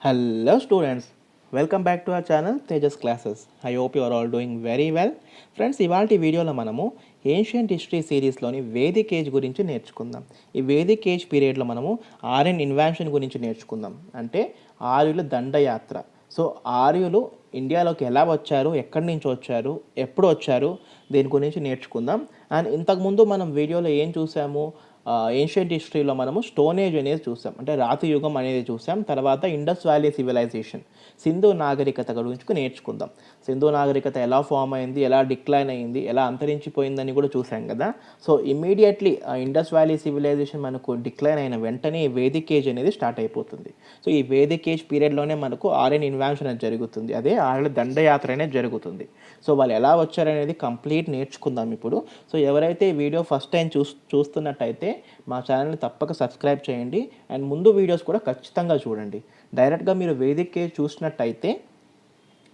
Hello students, welcome back to our channel Tejas Classes. I hope you are all doing very well. Friends ఇవాల్టి వీడియోలో మనము ancient history సిరీస్లోని Vedic age గురించి నేర్చుకుందాం. ఈ Vedic age పీరియడ్లో మనము ఆర్యన్ ఇన్వాన్షన్ గురించి నేర్చుకుందాం. అంటే ఆర్యుల దండయాత్ర. సో ఆర్యులు ఇండియాలోకి ఎలా వచ్చారు, ఎక్కడి నుంచి వచ్చారు, ఎప్పుడు వచ్చారు, దీని గురించి నేర్చుకుందాం. అండ్ ఇంతకుముందు మనం వీడియోలో ఏం చూసాము, ఏన్షియంట్ హిస్టరీలో మనము స్టోన్ ఏజ్ అనేది చూసాం, అంటే రాతి యుగం అనేది చూసాం. తర్వాత ఇండస్ వ్యాలీ సివిలైజేషన్, సింధు నాగరికత గురించి నేర్చుకుందాం. సింధు నాగరికత ఎలా ఫామ్ అయింది, ఎలా డిక్లైన్ అయింది, ఎలా అంతరించిపోయిందని కూడా చూసాం కదా. So immediately Indus valley civilization మనకు డిక్లైన్ అయిన వెంటనే వేదిక్ ఏజ్ అనేది స్టార్ట్ అయిపోతుంది. సో ఈ వేదిక్ ఏజ్ పీరియడ్లోనే మనకు ఆర్యన్ ఇన్వాన్షన్ అనేది జరుగుతుంది, అదే ఆర్యుల దండయాత్ర అనేది జరుగుతుంది. సో వాళ్ళు ఎలా వచ్చారనేది కంప్లీట్ నేర్చుకుందాం ఇప్పుడు. సో ఎవరైతే ఈ వీడియో ఫస్ట్ టైం చూస్తున్నట్టయితే మా ఛానల్ని తప్పక సబ్స్క్రైబ్ చేయండి. అండ్ ముందు వీడియోస్ కూడా ఖచ్చితంగా చూడండి. డైరెక్ట్గా మీరు వేదిక్ ఏజ్ చూసినట్టయితే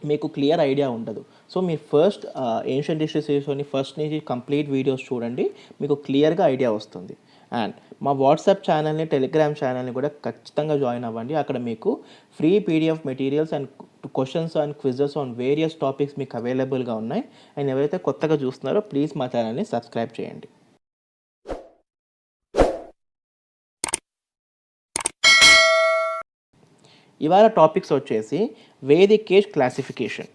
మీకు క్లియర్ ఐడియా ఉండదు. సో మీరు ఫస్ట్ ఏన్షియంట్ హిస్టరీ సిరీస్లోని ఫస్ట్ నుంచి కంప్లీట్ వీడియోస్ చూడండి, మీకు క్లియర్గా ఐడియా వస్తుంది. అండ్ మా వాట్సాప్ ఛానల్ని, టెలిగ్రామ్ ఛానల్ని కూడా ఖచ్చితంగా జాయిన్ అవ్వండి. అక్కడ మీకు free PDF materials and questions and quizzes on various topics మీకు అవైలబుల్గా ఉన్నాయి. అండ్ ఎవరైతే కొత్తగా చూస్తున్నారో ప్లీజ్ మా ఛానల్ని సబ్స్క్రైబ్ చేయండి. ఇవాళ టాపిక్స్ వచ్చేసి వేదిక్ ఏజ్ క్లాసిఫికేషన్.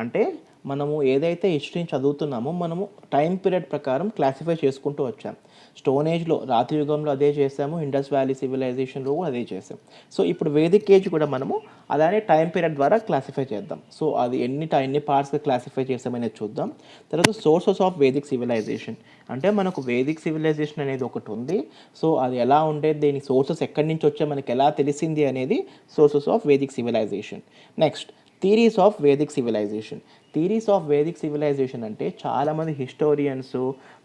అంటే మనము ఏదైతే హిస్టరీని చదువుతున్నామో మనము టైం పీరియడ్ ప్రకారం క్లాసిఫై చేసుకుంటూ వచ్చాం. స్టోన్ ఏజ్లో, రాతి యుగంలో అదే చేసాము, ఇండస్ వ్యాలీ సివిలైజేషన్లో కూడా అదే చేసాం. సో ఇప్పుడు వేదిక్ ఏజ్ కూడా మనము అలానే టైం పీరియడ్ ద్వారా క్లాసిఫై చేద్దాం. సో అది ఎన్ని పార్ట్స్గా క్లాసిఫై చేసామనేది చూద్దాం. తర్వాత సోర్సెస్ ఆఫ్ వేదిక్ సివిలైజేషన్, అంటే మనకు వేదిక్ సివిలైజేషన్ అనేది ఒకటి ఉంది. సో అది ఎలా ఉండేది, దీని సోర్సెస్ ఎక్కడి నుంచి వచ్చా మనకి ఎలా తెలిసింది అనేది sources of Vedic civilization. Next theories of Vedic civilization. Theories of Vedic civilization అంటే చాలామంది హిస్టోరియన్స్,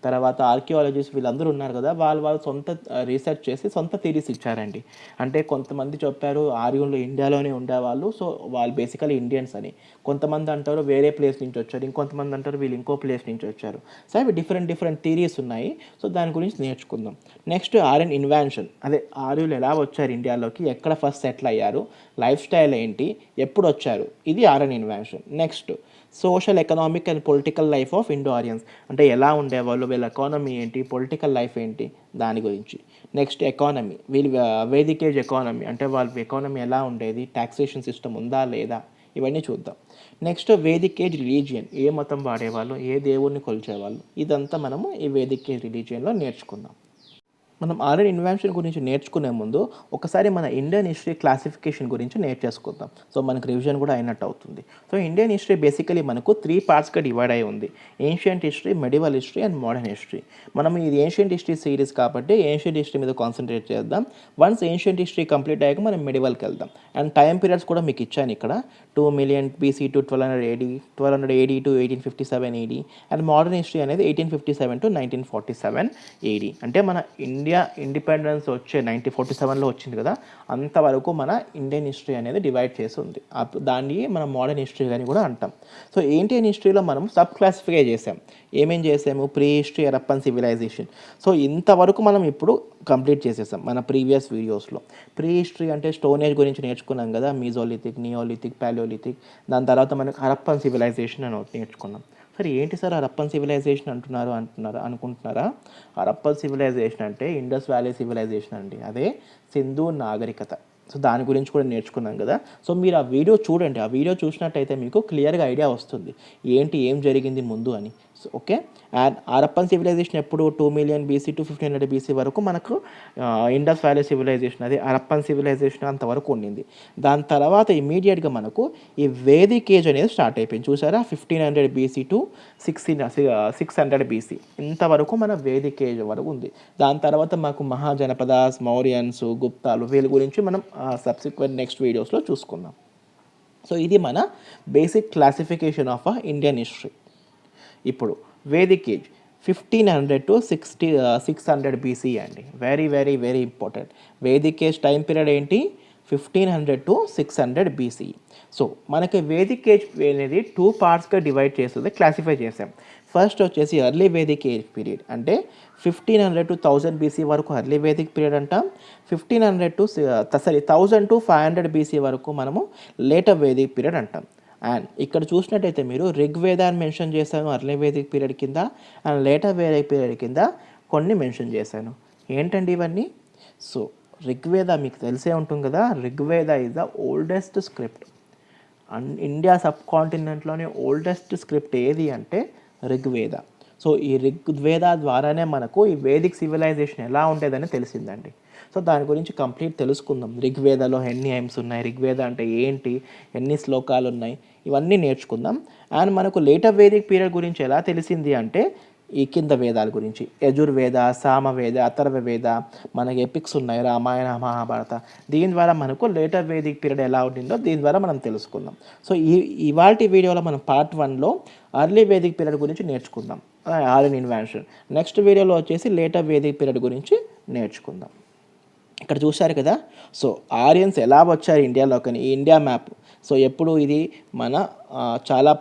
తర్వాత ఆర్కియాలజిస్ట్ వీళ్ళందరూ ఉన్నారు కదా, వాళ్ళు సొంత రీసెర్చ్ చేసి సొంత థీరీస్ ఇచ్చారండి. అంటే కొంతమంది చెప్పారు ఆర్యులు ఇండియాలోనే ఉండేవాళ్ళు, సో వాళ్ళు బేసికలీ ఇండియన్స్ అని. కొంతమంది అంటారు వేరే ప్లేస్ నుంచి వచ్చారు, ఇంకొంతమంది అంటారు వీళ్ళు ఇంకో ప్లేస్ నుంచి వచ్చారు. సో అవి డిఫరెంట్ థీరీస్ ఉన్నాయి. సో దాని గురించి నేర్చుకుందాం. నెక్స్ట్ ఆర్యన్ ఇన్వాన్షన్, అదే ఆర్యులు ఎలా వచ్చారు ఇండియాలోకి, ఎక్కడ ఫస్ట్ సెటిల్ అయ్యారు, లైఫ్ స్టైల్ ఏంటి, ఎప్పుడు వచ్చారు, ఇది Aryan invasion. Next social, economic and political life of Indo Aryans, అంటే ఎలా ఉండేవాళ్ళు, వీళ్ళ ఎకానమీ ఏంటి, పొలిటికల్ లైఫ్ ఏంటి, దాని గురించి. నెక్స్ట్ ఎకానమీ, వీళ్ళు వేదిక్ ఏజ్ ఎకానమీ, అంటే వాళ్ళ ఎకానమీ ఎలా ఉండేది, ట్యాక్సేషన్ సిస్టమ్ ఉందా లేదా, ఇవన్నీ చూద్దాం. నెక్స్ట్ వేదిక్ ఏజ్ రిలీజియన్, ఏ మతం వాడేవాళ్ళు, ఏ దేవుడిని కొలిచేవాళ్ళు, ఇదంతా మనము ఈ వేదిక్ ఏజ్ రిలీజియన్లో నేర్చుకుందాం. మనం ఆర్యన్ ఇన్వాన్షన్ గురించి నేర్చుకునే ముందు ఒకసారి మన ఇండియన్ హిస్టరీ క్లాసిఫికేషన్ గురించి నేర్చేసుకుందాం. సో మనకు రివిజన్ కూడా అయినట్టు అవుతుంది. సో ఇండియన్ హిస్టరీ బేసికలీ మనకు 3 పార్ట్స్గా డివైడ్ అయి ఉంది: ancient history, medieval history and modern history. మనం ఇది ఏన్షియంట్ హిస్టరీ సిరీస్ కాబట్టి ఏన్షియంట్ హిస్టరీ మీద కాన్సన్ట్రేట్ చేద్దాం. వన్స్ ఏన్షియంట్ హిస్టరీ కంప్లీట్ అయ్యాక మనం మెడివల్కి వెళ్దాం. అండ్ టైం పీరియడ్స్ కూడా మీకు ఇచ్చాను ఇక్కడ: 2 million BC to 1200 AD, 1200 AD to 1857 AD. And modern history అనేది 1857 టు 1947 AD. అంటే మన ఇండియా ఇండిపెండెన్స్ వచ్చే 1947లో వచ్చింది కదా, అంతవరకు మన ఇండియన్ హిస్టరీ అనేది డివైడ్ చేసి ఉంది. దాన్ని మనం మోడర్న్ హిస్టరీ అని కూడా అంటాం. సో ఇండియన్ హిస్టరీలో మనం సబ్ క్లాసిఫై చేసాం. ఏమేం చేసాము? Prehistory, Harappan civilization. So ఇంతవరకు మనం ఇప్పుడు కంప్లీట్ చేసేసాం మన ప్రీవియస్ వీడియోస్లో. ప్రీ హిస్టరీ అంటే స్టోన్ ఏజ్ గురించి నేర్చుకున్నాం కదా, మీజోలిథిక్, నియోలిథిక్, పాలియోలిథిక్. దాని తర్వాత మనకు హరప్పన్ సివిలైజేషన్ అని నేర్చుకున్నాం. సరే ఏంటి సార్ హరప్పన్ సివిలైజేషన్ అనుకుంటున్నారా? హరప్పన్ సివిలైజేషన్ అంటే ఇండస్ వ్యాలీ సివిలైజేషన్ అండి, అదే సింధు నాగరికత. సో దాని గురించి కూడా నేర్చుకున్నాం కదా. సో మీరు ఆ వీడియో చూడండి, ఆ వీడియో చూసినట్టయితే మీకు క్లియర్గా ఐడియా వస్తుంది ఏం జరిగింది ముందు అని. So okay. And Harappan civilization ఎప్పుడు 2 million BC టు 1500 BC వరకు మనకు ఇండస్ వ్యాలీ సివిలైజేషన్, అదే హరప్పన్ సివిలైజేషన్ అంతవరకు ఉండింది. దాని తర్వాత ఇమీడియట్గా మనకు ఈ వేదిక్ ఏజ్ అనేది స్టార్ట్ అయిపోయింది. చూసారా, 1500 BC టు 600 BC ఇంతవరకు మన వేదిక్ ఏజ్ వరకు ఉంది. దాని తర్వాత మాకు మహాజనపదాస్, మౌర్యన్స్, గుప్తాలు, వీళ్ళ గురించి మనం సబ్సిక్వెంట్ నెక్స్ట్ వీడియోస్లో చూసుకుందాం. సో ఇది మన basic classification of Indian history. ఇప్పుడు వేదిక్ ఏజ్ 1500 టు 600 BC అండి. Very important. Vedic age time period ఏంటి? 1500 టు 600 BC. సో మనకి వేదిక్ ఏజ్ అనేది 2 పార్ట్స్గా డివైడ్ చేస్తుంది, క్లాసిఫై చేసాం. ఫస్ట్ వచ్చేసి ఎర్లీ వేదిక్ ఏజ్ పీరియడ్, అంటే 1500 to 1000 BC వరకు అర్లీ వేదిక్ పీరియడ్ అంటాం. 1500 టు 1000 టు 500 BC వరకు మనము లేటర్ వేదిక్ పీరియడ్ అంటాం. అండ్ ఇక్కడ చూసినట్టయితే మీరు ఋగ్వేదాన్ని మెన్షన్ చేశాను అర్లీ వేదిక్ పీరియడ్ కింద, అండ్ లేటర్ వేదిక్ పీరియడ్ కింద కొన్ని మెన్షన్ చేశాను. ఏంటండి ఇవన్నీ? సో ఋగ్వేద మీకు తెలిసే ఉంటుంది కదా, Rigveda is the oldest script. India sub కాంటినెంట్లోని ఓల్డెస్ట్ స్క్రిప్ట్ ఏది అంటే ఋగ్వేద. సో ఈ ఋగ్వేద ద్వారానే మనకు ఈ వేదిక్ సివిలైజేషన్ ఎలా ఉండేదని తెలిసిందండి. సో దాని గురించి కంప్లీట్ తెలుసుకుందాం. ఋగ్వేదలో ఎన్ని హైమ్స్ ఉన్నాయి, ఋగ్వేద అంటే ఏంటి, ఎన్ని శ్లోకాలు ఉన్నాయి, ఇవన్నీ నేర్చుకుందాం. అండ్ మనకు లేటర్ వేదిక్ పీరియడ్ గురించి ఎలా తెలిసింది అంటే ఈ కింద వేదాల గురించి, యజుర్వేద, సామవేద, అథర్వ వేద, మనకి ఎపిక్స్ ఉన్నాయి, రామాయణ, మహాభారత. దీని ద్వారా మనకు లేటర్ వేదిక్ పీరియడ్ ఎలా ఉండిందో దీని ద్వారా మనం తెలుసుకుందాం. సో ఇవాల్టి వీడియోలో మనం పార్ట్ 1లో అర్లీ వేదిక్ పీరియడ్ గురించి నేర్చుకుందాం, ఆర్యన్ ఇన్వెన్షన్. నెక్స్ట్ వీడియోలో వచ్చేసి లేటర్ వేదిక్ పీరియడ్ గురించి నేర్చుకుందాం. ఇక్కడ చూశారు కదా, సో ఆరియన్స్ ఎలా వచ్చారు ఇండియాలోకి, ఈ ఇండియా మ్యాప్. సో ఎప్పుడు ఇది మన చాలా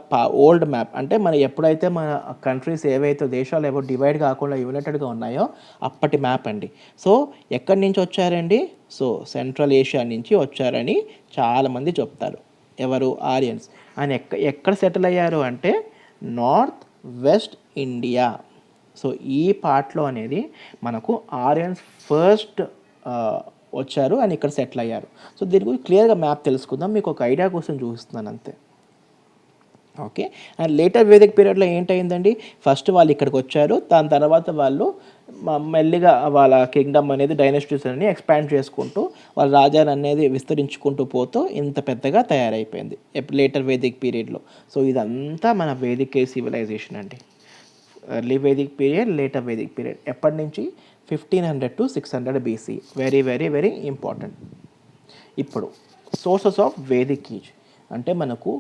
ఓల్డ్ మ్యాప్, అంటే మన ఎప్పుడైతే మన కంట్రీస్ ఏవైతే దేశాలు ఏవో డివైడ్ కాకుండా యునైటెడ్గా ఉన్నాయో అప్పటి మ్యాప్ అండి. సో ఎక్కడి నుంచి వచ్చారండి? సో సెంట్రల్ ఏషియా నుంచి వచ్చారని చాలామంది చెప్తారు. ఎవరు? ఆరియన్స్. ఆయన ఎక్కడ సెటిల్ అయ్యారు అంటే నార్త్ వెస్ట్ ఇండియా. సో ఈ పార్ట్లో అనేది మనకు ఆరియన్స్ ఫస్ట్ వచ్చారు అని ఇక్కడ సెటిల్ అయ్యారు. సో దీని గురించి క్లియర్గా మ్యాప్ తెలుసుకుందాం, మీకు ఒక ఐడియా కోసం చూపిస్తున్నాను అంతే. ఓకే. అండ్ లేటర్ వేదిక్ పీరియడ్లో ఏంటయిందండి, ఫస్ట్ వాళ్ళు ఇక్కడికి వచ్చారు, దాని తర్వాత వాళ్ళు మెల్లిగా వాళ్ళ కింగ్డమ్ అనేది డైనస్టీస్ అని ఎక్స్పాండ్ చేసుకుంటూ వాళ్ళ రాజ్యాలు అనేది విస్తరించుకుంటూ పోతూ ఇంత పెద్దగా తయారైపోయింది లేటర్ వేదిక్ పీరియడ్లో. సో ఇదంతా మన వేదిక్ సివిలైజేషన్ అండి. Early Vedic period, later Vedic period ఎప్పటి నుంచి? 1500 to 600 BC. Very very very important. ఇప్పుడు సోర్సెస్ ఆఫ్ వేదిక్ ఏజ్ అంటే మనకు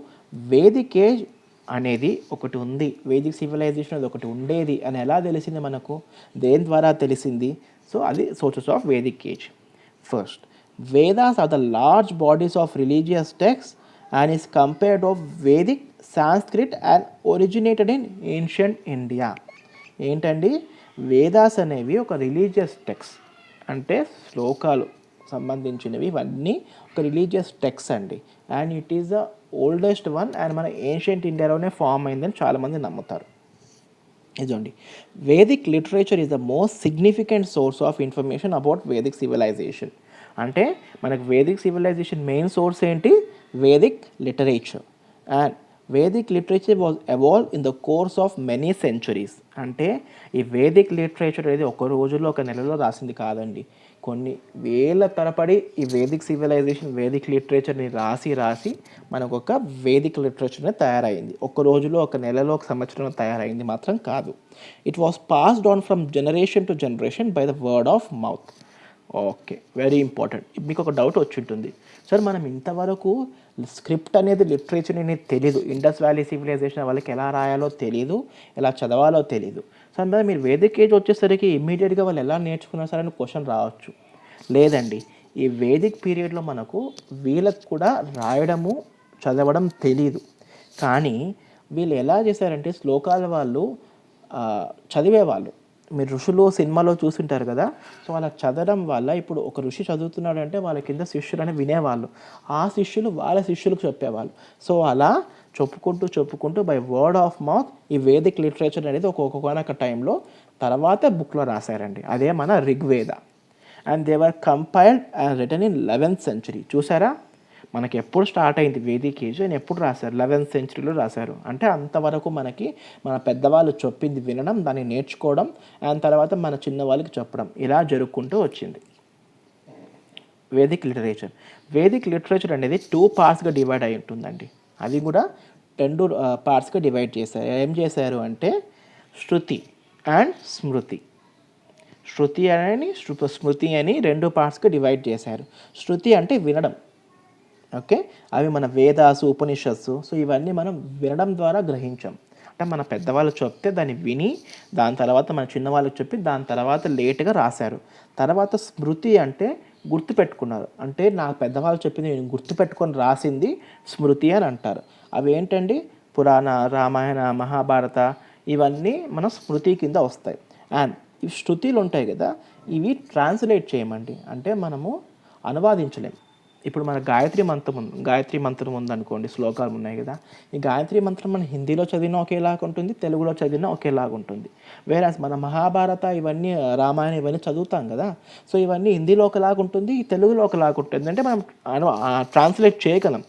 వేదిక్ ఏజ్ అనేది ఒకటి ఉంది, వేదిక్ సివిలైజేషన్ అది ఒకటి ఉండేది అని ఎలా తెలిసింది మనకు, దేని ద్వారా తెలిసింది? సో అది sources of Vedic age. First, Vedas are the large bodies of religious text and is compared of Vedic Sanskrit and originated in ancient India. ఏంటండి? వేదాస్ అనేవి ఒక రిలీజియస్ టెక్స్ట్, అంటే శ్లోకాలు సంబంధించినవి, ఇవన్నీ ఒక రిలీజియస్ టెక్స్ట్ అండి. And it is the oldest one, and మన ఏన్షియంట్ ఇండియాలోనే ఫామ్ అయిందని చాలామంది నమ్ముతారు. ఇదండి, Vedic literature is the most significant source of information about Vedic civilization. అంటే మనకు వేదిక్ సివిలైజేషన్ మెయిన్ సోర్స్ ఏంటి? Vedic literature. And Vedic literature was evolve in the course of many centuries. అంటే ఈ వేదిక్ లిటరేచర్ అనేది ఒక రోజులో ఒక నెలలో రాసింది కాదండి, కొన్ని వేల తరబడి ఈ వేదిక్ సివిలైజేషన్ వేదిక్ లిటరేచర్ని రాసి మనకు ఒక వేదిక్ లిటరేచర్ని తయారైంది. ఒక రోజులో, ఒక నెలలో, ఒక సంవత్సరంలో తయారైంది మాత్రం కాదు. It was passed on from generation to generation by the word of mouth. Okay, very important. మీకు ఒక డౌట్ వచ్చి ఉంటుంది, సార్ మనం ఇంతవరకు స్క్రిప్ట్ అనేది లిటరేచర్ అనేది తెలీదు, ఇండస్ వ్యాలీ సివిలైజేషన్ వాళ్ళకి ఎలా రాయాలో తెలీదు, ఎలా చదవాలో తెలీదు. సో అందువల్ల మీరు వేదిక్ ఏజ్ వచ్చేసరికి ఇమ్మీడియట్గా వాళ్ళు ఎలా నేర్చుకున్నారు సార్ అని క్వశ్చన్ రావచ్చు. లేదండి, ఈ వేదిక్ పీరియడ్లో మనకు వీళ్ళకు కూడా రాయడము చదవడం తెలీదు, కానీ వీళ్ళు ఎలా చేశారంటే శ్లోకాల వాళ్ళు చదివేవాళ్ళు. మీరు ఋషులు సినిమాలో చూస్తుంటారు కదా, సో అలా చదవడం వల్ల ఇప్పుడు ఒక ఋషి చదువుతున్నాడంటే వాళ్ళ కింద శిష్యులని వినేవాళ్ళు, ఆ శిష్యులు వాళ్ళ శిష్యులకు చెప్పేవాళ్ళు. సో అలా చెప్పుకుంటూ బై వర్డ్ ఆఫ్ మౌత్ ఈ వేదిక్ లిటరేచర్ అనేది ఒక్కొక్క టైంలో తర్వాత బుక్లో రాశారండి. అదే మన Rigveda. And they were compiled and return in 11th century. చూసారా, మనకి ఎప్పుడు స్టార్ట్ అయింది వేదిక్ ఏజ్ అని ఎప్పుడు రాశారు? 11th centuryలో రాశారు. అంటే అంతవరకు మనకి మన పెద్దవాళ్ళు చెప్పింది వినడం, దాన్ని నేర్చుకోవడం, అండ్ తర్వాత మన చిన్న వాళ్ళకి చెప్పడం, ఇలా జరుపుకుంటూ వచ్చింది వేదిక్ లిటరేచర్. వేదిక్ లిటరేచర్ అనేది 2 partsగా డివైడ్ అయి ఉంటుందండి. అది కూడా 2 partsగా డివైడ్ చేశారు. ఏం చేశారు అంటే శృతి అండ్ స్మృతి. శృతి అని స్మృతి అని 2 partsగా డివైడ్ చేశారు. శృతి అంటే వినడం, ఓకే, అవి మన వేదాసు, ఉపనిషత్సు. సో ఇవన్నీ మనం వినడం ద్వారా గ్రహించాం. అంటే మన పెద్దవాళ్ళు చెప్తే దాన్ని విని, దాని తర్వాత మన చిన్నవాళ్ళకి చెప్పి, దాని తర్వాత లేట్గా రాశారు. తర్వాత స్మృతి అంటే గుర్తుపెట్టుకున్నారు, అంటే నాకు పెద్దవాళ్ళు చెప్పింది నేను గుర్తుపెట్టుకొని రాసింది స్మృతి అని అంటారు. అవి ఏంటండి? పురాణ, రామాయణ, మహాభారత, ఇవన్నీ మన స్మృతి కింద వస్తాయి. అండ్ ఈ శృతిలు ఉంటాయి కదా, ఇవి ట్రాన్స్లేట్ చేయమండి. అంటే మనము అనువాదించలేం. ఇప్పుడు మన గాయత్రి మంత్రం ఉందనుకోండి, శ్లోకాలు ఉన్నాయి కదా, ఈ గాయత్రి మంత్రం మన హిందీలో చదివినా ఒకేలాగా ఉంటుంది, తెలుగులో చదివినా ఒకేలాగా ఉంటుంది. వేరాస్ మన మహాభారత ఇవన్నీ, రామాయణం ఇవన్నీ చదువుతాం కదా, సో ఇవన్నీ హిందీలో ఒకలాగా ఉంటుంది, తెలుగులో ఒకలాగా ఉంటుంది. అంటే మనం ట్రాన్స్లేట్ చేయగలం.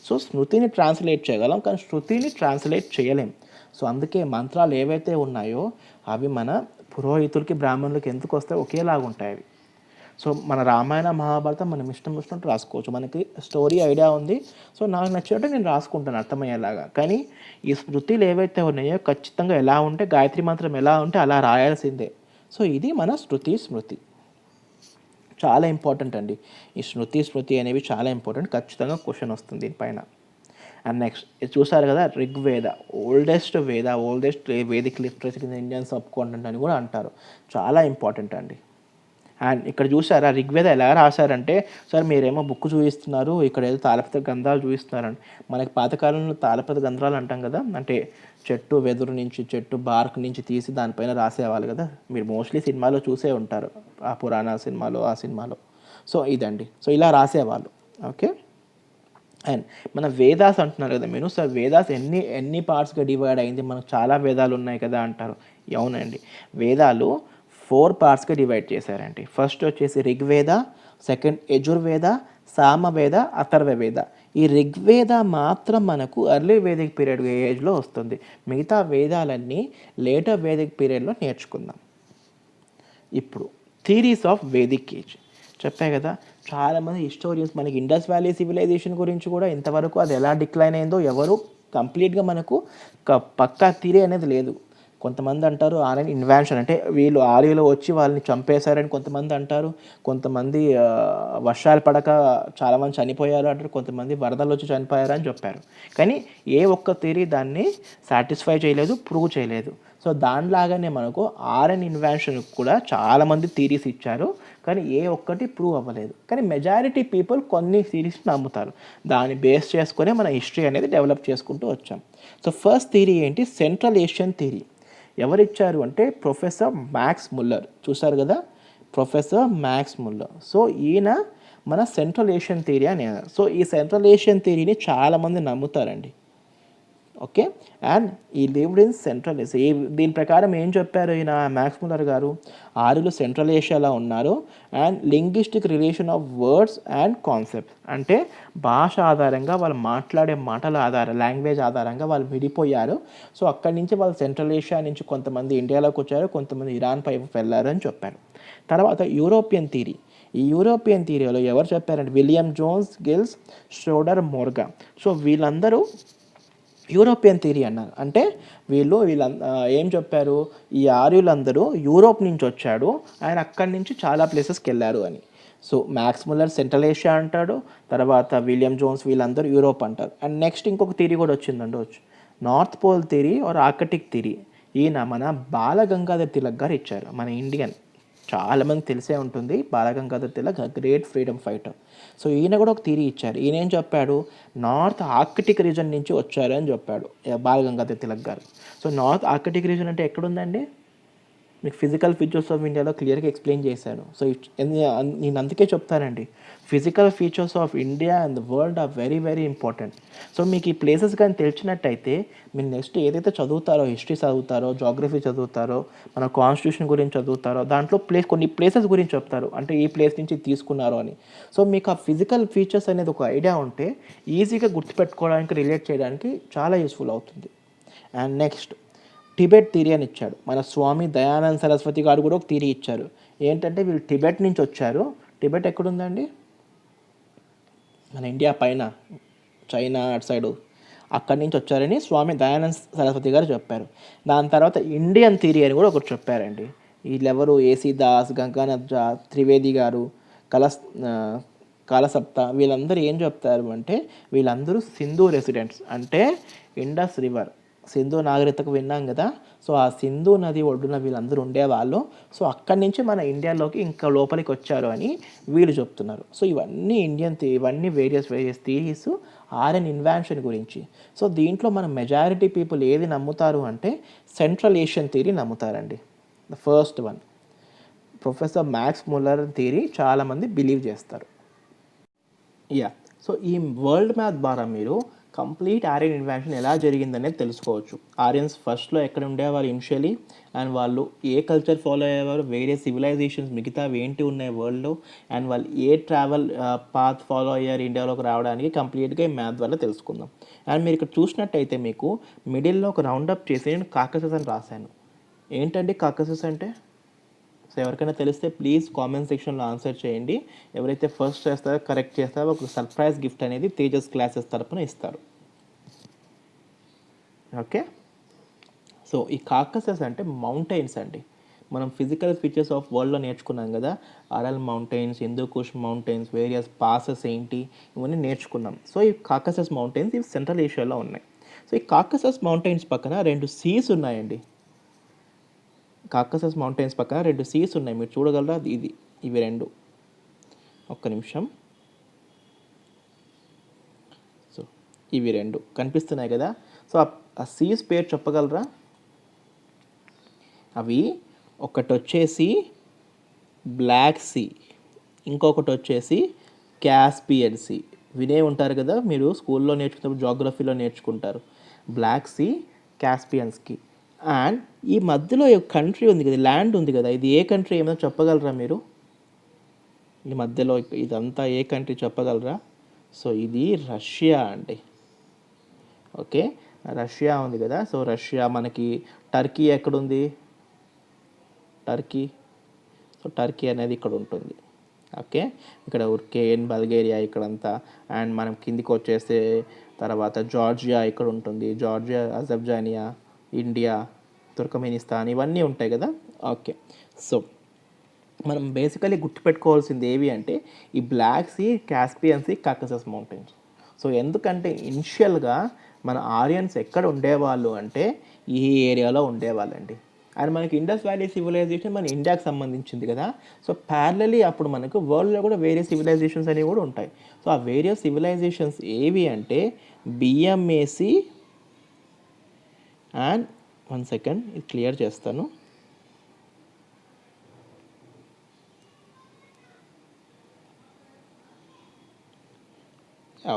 సో స్మృతిని ట్రాన్స్లేట్ చేయగలం, కానీ శృతిని ట్రాన్స్లేట్ చేయలేం. సో అందుకే మంత్రాలు ఏవైతే ఉన్నాయో అవి మన పురోహితులకి, బ్రాహ్మణులకి ఎందుకు వస్తాయి, ఒకేలాగా ఉంటాయి అవి. సో మన రామాయణ మహాభారతం మనం ఇష్టం వచ్చినట్టు రాసుకోవచ్చు. మనకి స్టోరీ ఐడియా ఉంది, సో నాకు నచ్చినట్టు నేను రాసుకుంటాను అర్థమయ్యేలాగా. కానీ ఈ స్మృతిలు ఏవైతే ఉన్నాయో ఖచ్చితంగా ఎలా ఉంటే, గాయత్రి మంత్రం ఎలా ఉంటే అలా రాయాల్సిందే. సో ఇది మన శృతి స్మృతి చాలా ఇంపార్టెంట్ అండి. ఈ స్మృతి అనేవి చాలా ఇంపార్టెంట్. ఖచ్చితంగా క్వశ్చన్ వస్తుంది దీనిపైన. అండ్ నెక్స్ట్ ఇది చూసారు కదా, Rigveda oldest Vedic literature in Indian sub continent అని కూడా అంటారు. చాలా ఇంపార్టెంట్ అండి. అండ్ ఇక్కడ చూసారా ఋగ్వేద ఎలా రాశారంటే, సార్ మీరేమో బుక్ చూపిస్తున్నారు, ఇక్కడ ఏదో తాళపత్ర గ్రంథాలు చూపిస్తున్నారండి. మనకి పాతకాలంలో తాళపత్ర గ్రంథాలు అంటాం కదా, అంటే చెట్టు వెదురు నుంచి, చెట్టు బార్క్ నుంచి తీసి దానిపైన రాసేవాళ్ళు కదా. మీరు మోస్ట్లీ సినిమాలో చూసే ఉంటారు, ఆ పురాణ సినిమాలో, ఆ సినిమాలో. సో ఇదండి, సో ఇలా రాసేవాళ్ళు. ఓకే. అండ్ మన వేదాస్ అంటున్నారు కదా మీరు, సార్ వేదాస్ ఎన్ని పార్ట్స్గా డివైడ్ అయింది, మనకు చాలా వేదాలు ఉన్నాయి కదా అంటారు. అవునండి, వేదాలు 4 పార్ట్స్గా డివైడ్ చేశారండి. ఫస్ట్ వచ్చేసి ఋగ్వేద, సెకండ్ యజుర్వేద, సామవేద, అథర్వవేద. ఈ ఋగ్వేద మాత్రం మనకు ఎర్లీ వేదిక్ పీరియడ్ ఏజ్లో వస్తుంది. మిగతా వేదాలన్నీ లేటర్ వేదిక్ పీరియడ్లో నేర్చుకుందాం. ఇప్పుడు థీరీస్ ఆఫ్ వేదిక్ ఏజ్ చెప్పాయి కదా. చాలామంది హిస్టోరియన్స్ మనకి ఇండస్ వ్యాలీ సివిలైజేషన్ గురించి కూడా ఇంతవరకు అది ఎలా డిక్లైన్ అయిందో ఎవరు కంప్లీట్గా మనకు పక్కా థీరీ అనేది లేదు. కొంతమంది అంటారు ఆర్యన్ ఇన్వాన్షన్, అంటే వీళ్ళు ఆర్యులు వచ్చి వాళ్ళని చంపేశారని కొంతమంది అంటారు. కొంతమంది వర్షాలు పడక చాలామంది చనిపోయారు అంటారు. కొంతమంది వరదలు వచ్చి చనిపోయారు అని చెప్పారు. కానీ ఏ ఒక్క థియరీ దాన్ని సాటిస్ఫై చేయలేదు, ప్రూవ్ చేయలేదు. సో దానిలాగానే మనకు ఆర్యన్ ఇన్వాన్షన్కి కూడా చాలామంది థియరీస్ ఇచ్చారు, కానీ ఏ ఒక్కటి ప్రూవ్ అవ్వలేదు. కానీ మెజారిటీ పీపుల్ కొన్ని థియరీస్ నమ్ముతారు. దాన్ని బేస్ చేసుకునే మన హిస్టరీ అనేది డెవలప్ చేసుకుంటూ వచ్చాం. సో ఫస్ట్ థియరీ ఏంటి, సెంట్రల్ ఏషియన్ థియరీ. ఎవరిచ్చారు అంటే ప్రొఫెసర్ మ్యాక్స్ ముల్లర్. చూసారు కదా, ప్రొఫెసర్ మ్యాక్స్ ముల్లర్. సో ఈయన మన సెంట్రల్ ఏషియన్ థియరీ అని. సో ఈ సెంట్రల్ ఏషియన్ థియరీని చాలామంది నమ్ముతారండి. ఓకే. అండ్ ఈ లివ్డ్ ఇన్ సెంట్రల్ ఏషియా. దీని ప్రకారం ఏం చెప్పారు ఈయన మ్యాక్స్ ముల్లర్ గారు, ఆర్యులు సెంట్రల్ ఏషియాలో ఉన్నారు. And linguistic relation of words and concepts, అంటే భాష ఆధారంగా వాళ్ళు మాట్లాడే మాటల లాంగ్వేజ్ ఆధారంగా వాళ్ళు విడిపోయారు. సో అక్కడి నుంచి వాళ్ళు సెంట్రల్ ఏషియా నుంచి కొంతమంది ఇండియాలోకి వచ్చారు, కొంతమంది ఇరాన్ పై వెళ్ళారు అని చెప్పారు. తర్వాత యూరోపియన్ థియరీ. ఈ యూరోపియన్ థియరీలో ఎవరు చెప్పారంటే విలియం జోన్స్, గిల్స్, ష్రోడర్, మోర్గా. సో వీళ్ళందరూ యూరోపియన్ థియరీ అన్నారు. అంటే వీళ్ళు ఏం చెప్పారు, ఈ ఆర్యులందరూ యూరోప్ నుంచి వచ్చాడు, ఆయన అక్కడి నుంచి చాలా ప్లేసెస్కి వెళ్ళారు అని. So Max Muller Central Asia అంటాడు, తర్వాత విలియం జోన్స్ వీళ్ళందరూ యూరోప్ అంటారు. అండ్ నెక్స్ట్ ఇంకొక థియరీ కూడా వచ్చిందండి, north pole theory or Arctic theory. ఈయన మన బాలగంగాధర్ తిలక్ గారు ఇచ్చారు, మన ఇండియన్. చాలామంది తెలిసే ఉంటుంది, Bal Gangadhar Tilak great freedom fighter. So ఈయన కూడా ఒక థియరీ ఇచ్చారు. ఈయన ఏం చెప్పాడు, నార్త్ ఆర్కిటిక్ రీజన్ నుంచి వచ్చారు అని చెప్పాడు బాలగంగాధర్ తిలక్ గారు. సో నార్త్ ఆర్కిటిక్ రీజన్ అంటే ఎక్కడుందండి, మీకు ఫిజికల్ ఫీచర్స్ ఆఫ్ ఇండియాలో క్లియర్గా ఎక్స్ప్లెయిన్ చేశాను. సో నేను అందుకే చెప్తానండి, physical features of India and the world are very very important. So మీకు ఈ ప్లేసెస్ కానీ తెలిసినట్టయితే మీరు నెక్స్ట్ ఏదైతే చదువుతారో, హిస్టరీ చదువుతారో, జాగ్రఫీ చదువుతారో, మన కాన్స్టిట్యూషన్ గురించి చదువుతారో, దాంట్లో కొన్ని ప్లేసెస్ గురించి చెప్తారు, అంటే ఈ ప్లేస్ నుంచి తీసుకున్నారు అని. సో మీకు ఆ ఫిజికల్ ఫీచర్స్ అనేది ఒక ఐడియా ఉంటే ఈజీగా గుర్తుపెట్టుకోవడానికి, రిలేట్ చేయడానికి చాలా యూస్ఫుల్ అవుతుంది. అండ్ నెక్స్ట్ టిబెట్ థియరీ అని ఇచ్చాడు మన స్వామి దయానంద సరస్వతి గారు. కూడా ఒక థియరీ ఇచ్చారు, ఏంటంటే వీళ్ళు టిబెట్ నుంచి వచ్చారు. టిబెట్ ఎక్కడుందండి, మన ఇండియా పైన, చైనా అటు సైడు, అక్కడి నుంచి వచ్చారని స్వామి దయానంద సరస్వతి గారు చెప్పారు. దాని తర్వాత ఇండియన్ థియరీ అని కూడా ఒకటి చెప్పారండి. వీళ్ళెవరు, ఏసీ దాస్, గంగానాథ్ జా, త్రివేది గారు, కాలసప్త, వీళ్ళందరూ ఏం చెప్తారు అంటే వీళ్ళందరూ సింధు రెసిడెంట్స్, అంటే ఇండస్ రివర్, సింధు నాగరికతకు విన్నాం కదా. సో ఆ సింధు నది ఒడ్డున వీళ్ళందరూ ఉండేవాళ్ళు. సో అక్కడి నుంచి మన ఇండియాలోకి ఇంకా లోపలికి వచ్చారు అని వీళ్ళు చెప్తున్నారు. సో ఇవన్నీ వేరియస్ థియరీస్ ఆర్యన్ ఇన్వాన్షన్ గురించి. సో దీంట్లో మన మెజారిటీ పీపుల్ ఏది నమ్ముతారు అంటే సెంట్రల్ ఏషియన్ థియరీ నమ్ముతారండి, the first one. Professor Max Muller theory చాలామంది బిలీవ్ చేస్తారు. సో ఈ వరల్డ్ మ్యాప్ ద్వారా మీరు కంప్లీట్ ఆర్యన్ ఇన్వాన్షన్ ఎలా జరిగిందనేది తెలుసుకోవచ్చు. ఆర్యన్స్ ఫస్ట్లో ఎక్కడ ఉండేవారు ఇనిషియలీ, అండ్ వాళ్ళు ఏ కల్చర్ ఫాలో అయ్యేవారు, వేరే సివిలైజేషన్స్ మిగతా ఏంటి ఉన్నాయి వరల్డ్లో, అండ్ వాళ్ళు ఏ ట్రావెల్ పాత్ ఫాలో అయ్యారు ఇండియాలోకి రావడానికి కంప్లీట్గా ఈ మ్యాప్ ద్వారా తెలుసుకుందాం. అండ్ మీరు ఇక్కడ చూసినట్టయితే మీకు మిడిల్లో ఒక రౌండప్ చేసి నేను కాకసస్ అని రాశాను. ఏంటండి కాకసస్ అంటే? సో ఎవరికైనా తెలిస్తే ప్లీజ్ కామెంట్ సెక్షన్లో ఆన్సర్ చేయండి. ఎవరైతే ఫస్ట్ చేస్తారో కరెక్ట్ చేస్తారో ఒక సర్ప్రైజ్ గిఫ్ట్ అనేది తేజస్ క్లాసెస్ తరపున ఇస్తారు. ఓకే, సో ఈ కాకసస్ అంటే మౌంటైన్స్ అండి. మనం ఫిజికల్ ఫీచర్స్ ఆఫ్ వరల్డ్లో నేర్చుకున్నాం కదా, Aral mountains, Hindu Kush mountains, various passes ఏంటి ఇవన్నీ నేర్చుకున్నాం. సో ఈ కాకసస్ మౌంటైన్స్ ఇవి సెంట్రల్ ఏషియాలో ఉన్నాయి. సో ఈ కాకసస్ మౌంటైన్స్ పక్కన 2 సీస్ ఉన్నాయండి. కాకసస్ మౌంటైన్స్ పక్కన 2 సీస్ ఉన్నాయి, మీరు చూడగలరా? ఇవి 2. ఒక్క నిమిషం. సో ఇవి 2 కనిపిస్తున్నాయి కదా. సో ఆ సీస్ పేరు చెప్పగలరా? అవి ఒకటి వచ్చేసి బ్లాక్ సీ, ఇంకొకటి వచ్చేసి క్యాస్పియన్ సీ. వినే ఉంటారు కదా, మీరు స్కూల్లో నేర్చుకున్నప్పుడు జాగ్రఫీలో నేర్చుకుంటారు. Black see, క్యాస్పియన్స్కి. అండ్ ఈ మధ్యలో కంట్రీ ఉంది కదా, ల్యాండ్ ఉంది కదా, ఇది ఏ కంట్రీ ఏమైనా చెప్పగలరా మీరు? ఈ మధ్యలో ఇదంతా ఏ కంట్రీ చెప్పగలరా? సో ఇది రష్యా అండి. ఓకే, రష్యా ఉంది కదా. సో రష్యా, మనకి టర్కీ ఎక్కడుంది? టర్కీ. సో టర్కీ అనేది ఇక్కడ ఉంటుంది. ఓకే, ఇక్కడ ఉర్కేన్, బల్గేరియా ఇక్కడంతా. అండ్ మనం కిందికి వచ్చేస్తే తర్వాత జార్జియా ఇక్కడ ఉంటుంది. జార్జియా, అజర్బైజానియా, ఇండియా, తుర్కమెనిస్తాన్ ఇవన్నీ ఉంటాయి కదా. ఓకే, సో మనం బేసికలీ గుర్తుపెట్టుకోవాల్సింది ఏవి అంటే ఈ Black Sea, Caspian Sea, Caucasus Mountains. So ఎందుకంటే ఇనిషియల్గా మన ఆరియన్స్ ఎక్కడ ఉండేవాళ్ళు అంటే ఈ ఏరియాలో ఉండేవాళ్ళండి. అండ్ మనకి ఇండస్ వ్యాలీ సివిలైజేషన్ మన ఇండియాకి సంబంధించింది కదా. సో ప్యారలీ అప్పుడు మనకు వరల్డ్లో కూడా వేరే సివిలైజేషన్స్ అనేవి కూడా ఉంటాయి. సో ఆ వేరే సివిలైజేషన్స్ ఏవి అంటే బిఎంఏసి అండ్ 1 సెకండ్ ఇది క్లియర్ చేస్తాను.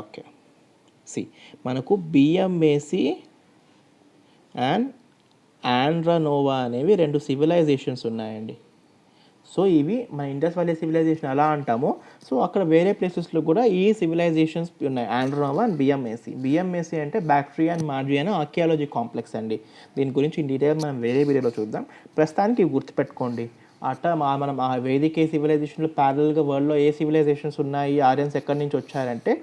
ఓకే, మనకు బిఎంఏసి అండ్ ఆండ్రానోవా అనేవి 2 సివిలైజేషన్స్ ఉన్నాయండి. సో ఇవి మన ఇండస్ వ్యాలీ సివిలైజేషన్ ఎలా అంటామో, సో అక్కడ వేరే ప్లేసెస్లో కూడా ఈ సివిలైజేషన్స్ ఉన్నాయి, ఆండ్రానోవా అండ్ బిఎంఏసి. బిఎంఏసి అంటే బ్యాక్టీరియా అండ్ మార్జియన్ ఆర్కియాలజీ కాంప్లెక్స్ అండి. దీని గురించి ఇన్ డీటెయిల్ మనం వేరే వీడియోలో చూద్దాం. ప్రస్తుతానికి గుర్తుపెట్టుకోండి. మనం ఆ వేదిక సివిలైజేషన్లో ప్యారల్గా వరల్డ్లో ఏ సివిలైజేషన్స్ ఉన్నాయి, ఆరియన్స్ ఎక్కడి నుంచి వచ్చారంటే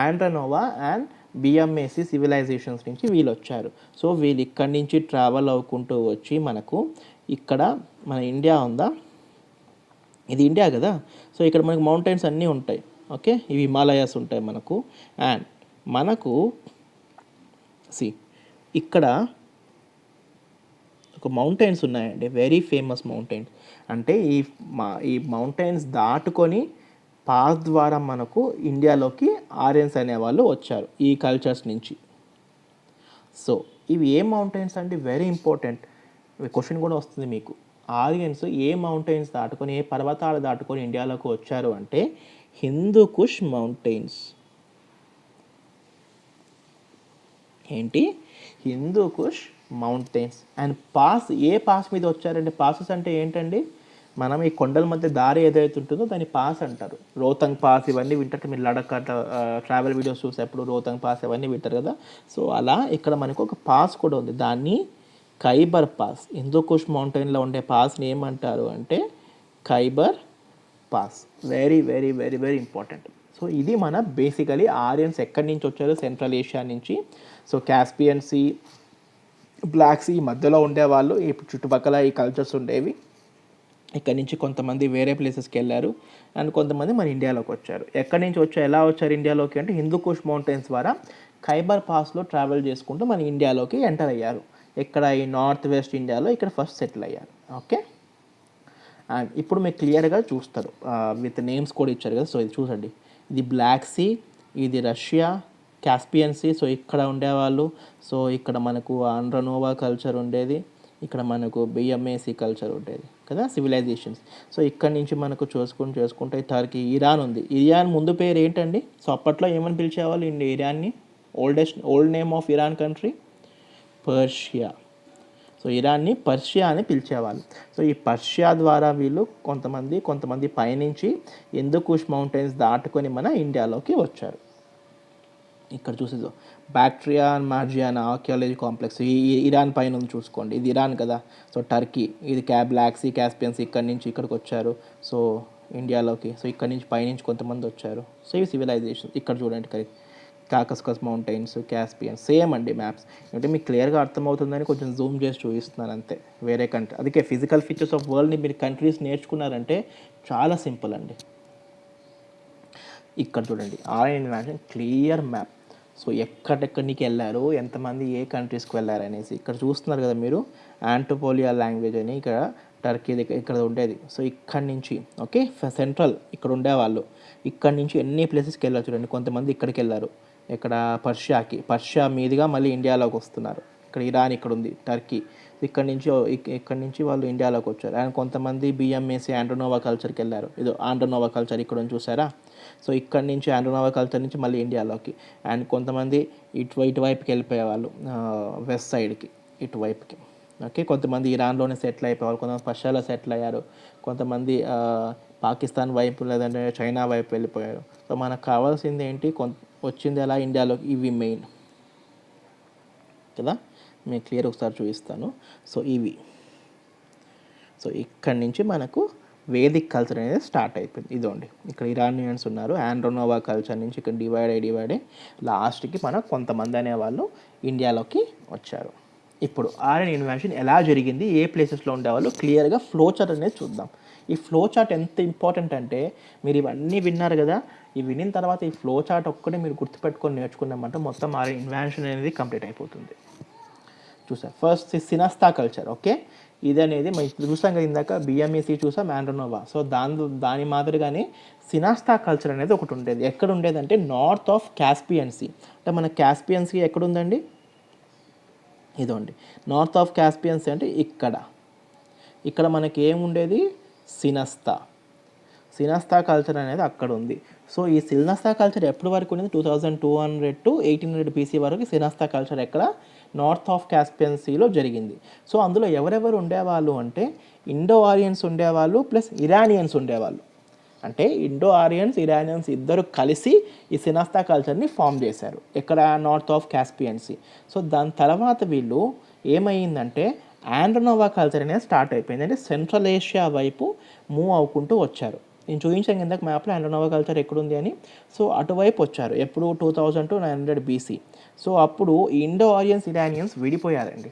ఆండ్రానోవా అండ్ బిఎంఏసి సివిలైజేషన్స్ నుంచి వీళ్ళు వచ్చారు. సో వీళ్ళు ఇక్కడి నుంచి ట్రావెల్ అవ్వుకుంటూ వచ్చి మనకు ఇక్కడ మన ఇండియా ఉందా, ఇది ఇండియా కదా. సో ఇక్కడ మనకు మౌంటైన్స్ అన్నీ ఉంటాయి. ఓకే, ఇవి హిమాలయాస్ ఉంటాయి మనకు. అండ్ మనకు ఇక్కడ ఒక మౌంటైన్స్ ఉన్నాయండి, వెరీ ఫేమస్ మౌంటైన్స్. అంటే ఈ మౌంటైన్స్ దాటుకొని పాస్ ద్వారా మనకు ఇండియాలోకి ఆరియన్స్ అనేవాళ్ళు వచ్చారు ఈ కల్చర్స్ నుంచి. సో ఇవి ఏ మౌంటైన్స్ అంటే వెరీ ఇంపార్టెంట్ క్వశ్చన్ కూడా వస్తుంది మీకు. ఆరియన్స్ ఏ మౌంటైన్స్ దాటుకొని, ఏ పర్వతాలు దాటుకొని ఇండియాలోకి వచ్చారు అంటే హిందూకుష్ మౌంటైన్స్. ఏంటి? Hindu Kush mountains. And A pass మీద వచ్చారంటే, పాసెస్ అంటే ఏంటండి? మనం ఈ కొండల మధ్య దారి ఏదైతే ఉంటుందో దాన్ని పాస్ అంటారు. రోహతంగ్ పాస్ ఇవన్నీ వింటారు మీరు, లడక్ అట్లా ట్రావెల్ వీడియోస్ చూసేప్పుడు రోహతంగ్ పాస్ ఇవన్నీ వింటారు కదా. సో అలా ఇక్కడ మనకు ఒక పాస్ కూడా ఉంది, దాన్ని ఖైబర్ పాస్. హిందూకుష్ మౌంటైన్లో ఉండే పాస్ని ఏమంటారు అంటే Khyber pass. Very very very very important. So ఇది మన బేసికలీ ఆరియన్స్ ఎక్కడి నుంచి వచ్చారో సెంట్రల్ ఏషియా నుంచి. So Caspian Sea, Black Sea మధ్యలో ఉండేవాళ్ళు, ఈ చుట్టుపక్కల ఈ కల్చర్స్ ఉండేవి. ఇక్కడ నుంచి కొంతమంది వేరే ప్లేసెస్కి వెళ్ళారు అండ్ కొంతమంది మన ఇండియాలోకి వచ్చారు. ఎక్కడి నుంచి ఎలా వచ్చారు ఇండియాలోకి అంటే హిందూకుష్ మౌంటైన్స్ ద్వారా ఖైబర్ పాస్లో ట్రావెల్ చేసుకుంటూ మన ఇండియాలోకి ఎంటర్ అయ్యారు. ఇక్కడ ఈ నార్త్ వెస్ట్ ఇండియాలో ఇక్కడ ఫస్ట్ సెటిల్ అయ్యారు. ఓకే, అండ్ ఇప్పుడు మీరు క్లియర్గా చూస్తారు విత్ నేమ్స్ కూడా ఇచ్చారు కదా. సో ఇది చూడండి, ఇది బ్లాక్ సీ, ఇది రష్యా, కాస్పియన్ సీ. సో ఇక్కడ ఉండేవాళ్ళు. సో ఇక్కడ మనకు ఆండ్రానోవా కల్చర్ ఉండేది. ఇక్కడ మనకు బిఎంఏసి కల్చర్ ఉండేది కదా, సివిలైజేషన్స్. సో ఇక్కడ నుంచి మనకు చూసుకుంటే టర్కీ, ఇరాన్ ఉంది. ఇరాన్ ముందు పేరు ఏంటండి? సో అప్పట్లో ఏమని పిలిచేవాళ్ళు ఇరాన్ని? Old name of Iran country Persia. So ఇరాన్ని పర్షియా అని పిలిచేవాళ్ళు. సో ఈ పర్షియా ద్వారా వీళ్ళు కొంతమంది పయనించి హిందూకుష్ మౌంటైన్స్ దాటుకొని మన ఇండియాలోకి వచ్చారు. ఇక్కడ చూసేదో బ్యాక్ట్రియా అండ్ మార్జియానా ఆర్కియాలజీ కాంప్లెక్స్ ఈ ఇరాన్ పైన ఉంది చూసుకోండి, ఇది ఇరాన్ కదా. సో టర్కీ, ఇది బ్లాక్ సీ, కాస్పియన్స్ ఇక్కడి నుంచి ఇక్కడికి వచ్చారు సో ఇండియాలోకి. సో ఇక్కడ నుంచి పైనుంచి కొంతమంది వచ్చారు. సో ఇవి సివిలైజేషన్. ఇక్కడ చూడండి కాకస్కస్ మౌంటైన్స్, కాస్పియన్ సేమ్ అండి మ్యాప్స్. అంటే మీకు క్లియర్గా అర్థమవుతుందని కొంచెం జూమ్ చేసి చూపిస్తున్నాను అంతే, వేరే కంట్రీ. అందుకే ఫిజికల్ ఫీచర్స్ ఆఫ్ వరల్డ్ని మీరు కంట్రీస్ నేర్చుకున్నారంటే చాలా సింపుల్ అండి. ఇక్కడ చూడండి RN invention clear map. So ఎక్కడెక్కడికి వెళ్ళారు, ఎంతమంది ఏ కంట్రీస్కి వెళ్ళారు అనేసి ఇక్కడ చూస్తున్నారు కదా మీరు. యాంటోపోలియా లాంగ్వేజ్ అని ఇక్కడ టర్కీ దగ్గర ఇక్కడ ఉండేది. సో ఇక్కడి నుంచి ఓకే సెంట్రల్ ఇక్కడ ఉండేవాళ్ళు. ఇక్కడి నుంచి ఎన్ని ప్లేసెస్కి వెళ్ళారు చూడండి. కొంతమంది ఇక్కడికి వెళ్ళారు, ఇక్కడ పర్షియా మీదుగా మళ్ళీ ఇండియాలోకి వస్తున్నారు. ఇక్కడ ఇరాన్ ఇక్కడ ఉంది, టర్కీ. ఇక్కడి నుంచి వాళ్ళు ఇండియాలోకి వచ్చారు. అండ్ కొంతమంది బిఎంఏసి ఆండ్రోనోవా కల్చర్కి వెళ్ళారు. ఇది ఆండ్రోనోవా కల్చర్ ఇక్కడ చూసారా. సో ఇక్కడి నుంచి ఆండ్రోనోవా కల్చర్ నుంచి మళ్ళీ ఇండియాలోకి. అండ్ కొంతమంది ఇటువైపుకి వెళ్ళిపోయేవాళ్ళు, వెస్ట్ సైడ్కి ఇటువైపుకి. ఓకే కొంతమంది ఇరాన్లోనే సెటిల్ అయిపోయేవాళ్ళు, కొంతమంది పర్షియాలో సెటిల్ అయ్యారు, కొంతమంది పాకిస్తాన్ వైపు లేదంటే చైనా వైపు వెళ్ళిపోయారు. సో మనకు కావాల్సింది ఏంటి, వచ్చింది ఎలా ఇండియాలోకి, ఇవి మెయిన్ కదా. నేను క్లియర్ ఒకసారి చూపిస్తాను. సో ఇవి, సో ఇక్కడి నుంచి మనకు వేదిక్ కల్చర్ అనేది స్టార్ట్ అయిపోయింది. ఇదోండి ఇక్కడ ఇరానియన్స్ ఉన్నారు, ఆండ్రోనోవా కల్చర్ నుంచి ఇక్కడ డివైడ్ అయ్యి లాస్ట్కి మనకు కొంతమంది అనేవాళ్ళు ఇండియాలోకి వచ్చారు. ఇప్పుడు ఆర్ఎన్ ఇన్వెన్షన్ ఎలా జరిగింది, ఏ ప్లేసెస్లో ఉండేవాళ్ళు, క్లియర్గా ఫ్లో చార్ట్ అనేది చూద్దాం. ఈ ఫ్లో చార్ట్ ఎంత ఇంపార్టెంట్ అంటే, మీరు ఇవన్నీ విన్నారు కదా, ఈ వినిన తర్వాత ఈ ఫ్లో చార్ట్ ఒక్కటే మీరు గుర్తుపెట్టుకొని నేర్చుకున్నామంటే మొత్తం ఆర్ఎన్ ఇన్వెన్షన్ అనేది కంప్లీట్ అయిపోతుంది. చూసారు ఫస్ట్ సినాస్తా కల్చర్. ఓకే ఇది అనేది మనం చూసాం కదా ఇందాక, బిఎంఏసి చూసాం, ఆండ్రోనోవా. సో దాని మాదిరిగానే సినాస్తా కల్చర్ అనేది ఒకటి ఉండేది. ఎక్కడ ఉండేదంటే నార్త్ ఆఫ్ కాస్పియన్ సీ. అంటే మన కాస్పియన్ సీ ఎక్కడుందండి, ఇదండి నార్త్ ఆఫ్ కాస్పియన్ సీ. అంటే ఇక్కడ మనకి ఏముండేది, సినాస్తా కల్చర్ అనేది అక్కడ ఉంది. సో ఈ సినాస్తా కల్చర్ ఎప్పటి వరకు ఉండేది, 2200 to 1800 BC వరకు సినాస్తా కల్చర్ ఎక్కడ, నార్త్ ఆఫ్ కాస్పియన్ సీలో జరిగింది. సో అందులో ఎవరెవరు ఉండేవాళ్ళు అంటే ఇండో ఆరియన్స్ ఉండేవాళ్ళు ప్లస్ ఇరానియన్స్ ఉండేవాళ్ళు. అంటే ఇండో ఆరియన్స్, ఇరానియన్స్ ఇద్దరు కలిసి ఈ సినాస్తా కల్చర్ని ఫామ్ చేశారు ఎక్కడ, north of Caspian Sea. So దాని తర్వాత వీళ్ళు ఏమైందంటే ఆండ్రోనోవా కల్చర్ అనేది స్టార్ట్ అయిపోయింది. అంటే సెంట్రల్ ఏషియా వైపు మూవ్ అవుకుంటూ వచ్చారు. నేను చూపించాను కిందకి మ్యాప్లో ఆండ్రోనోవా కల్చర్ ఎక్కడుంది అని. సో అటువైపు వచ్చారు ఎప్పుడు, 2000 to 900 BC. సో అప్పుడు ఇండో ఆరియన్స్, ఇరానియన్స్ విడిపోయారండి.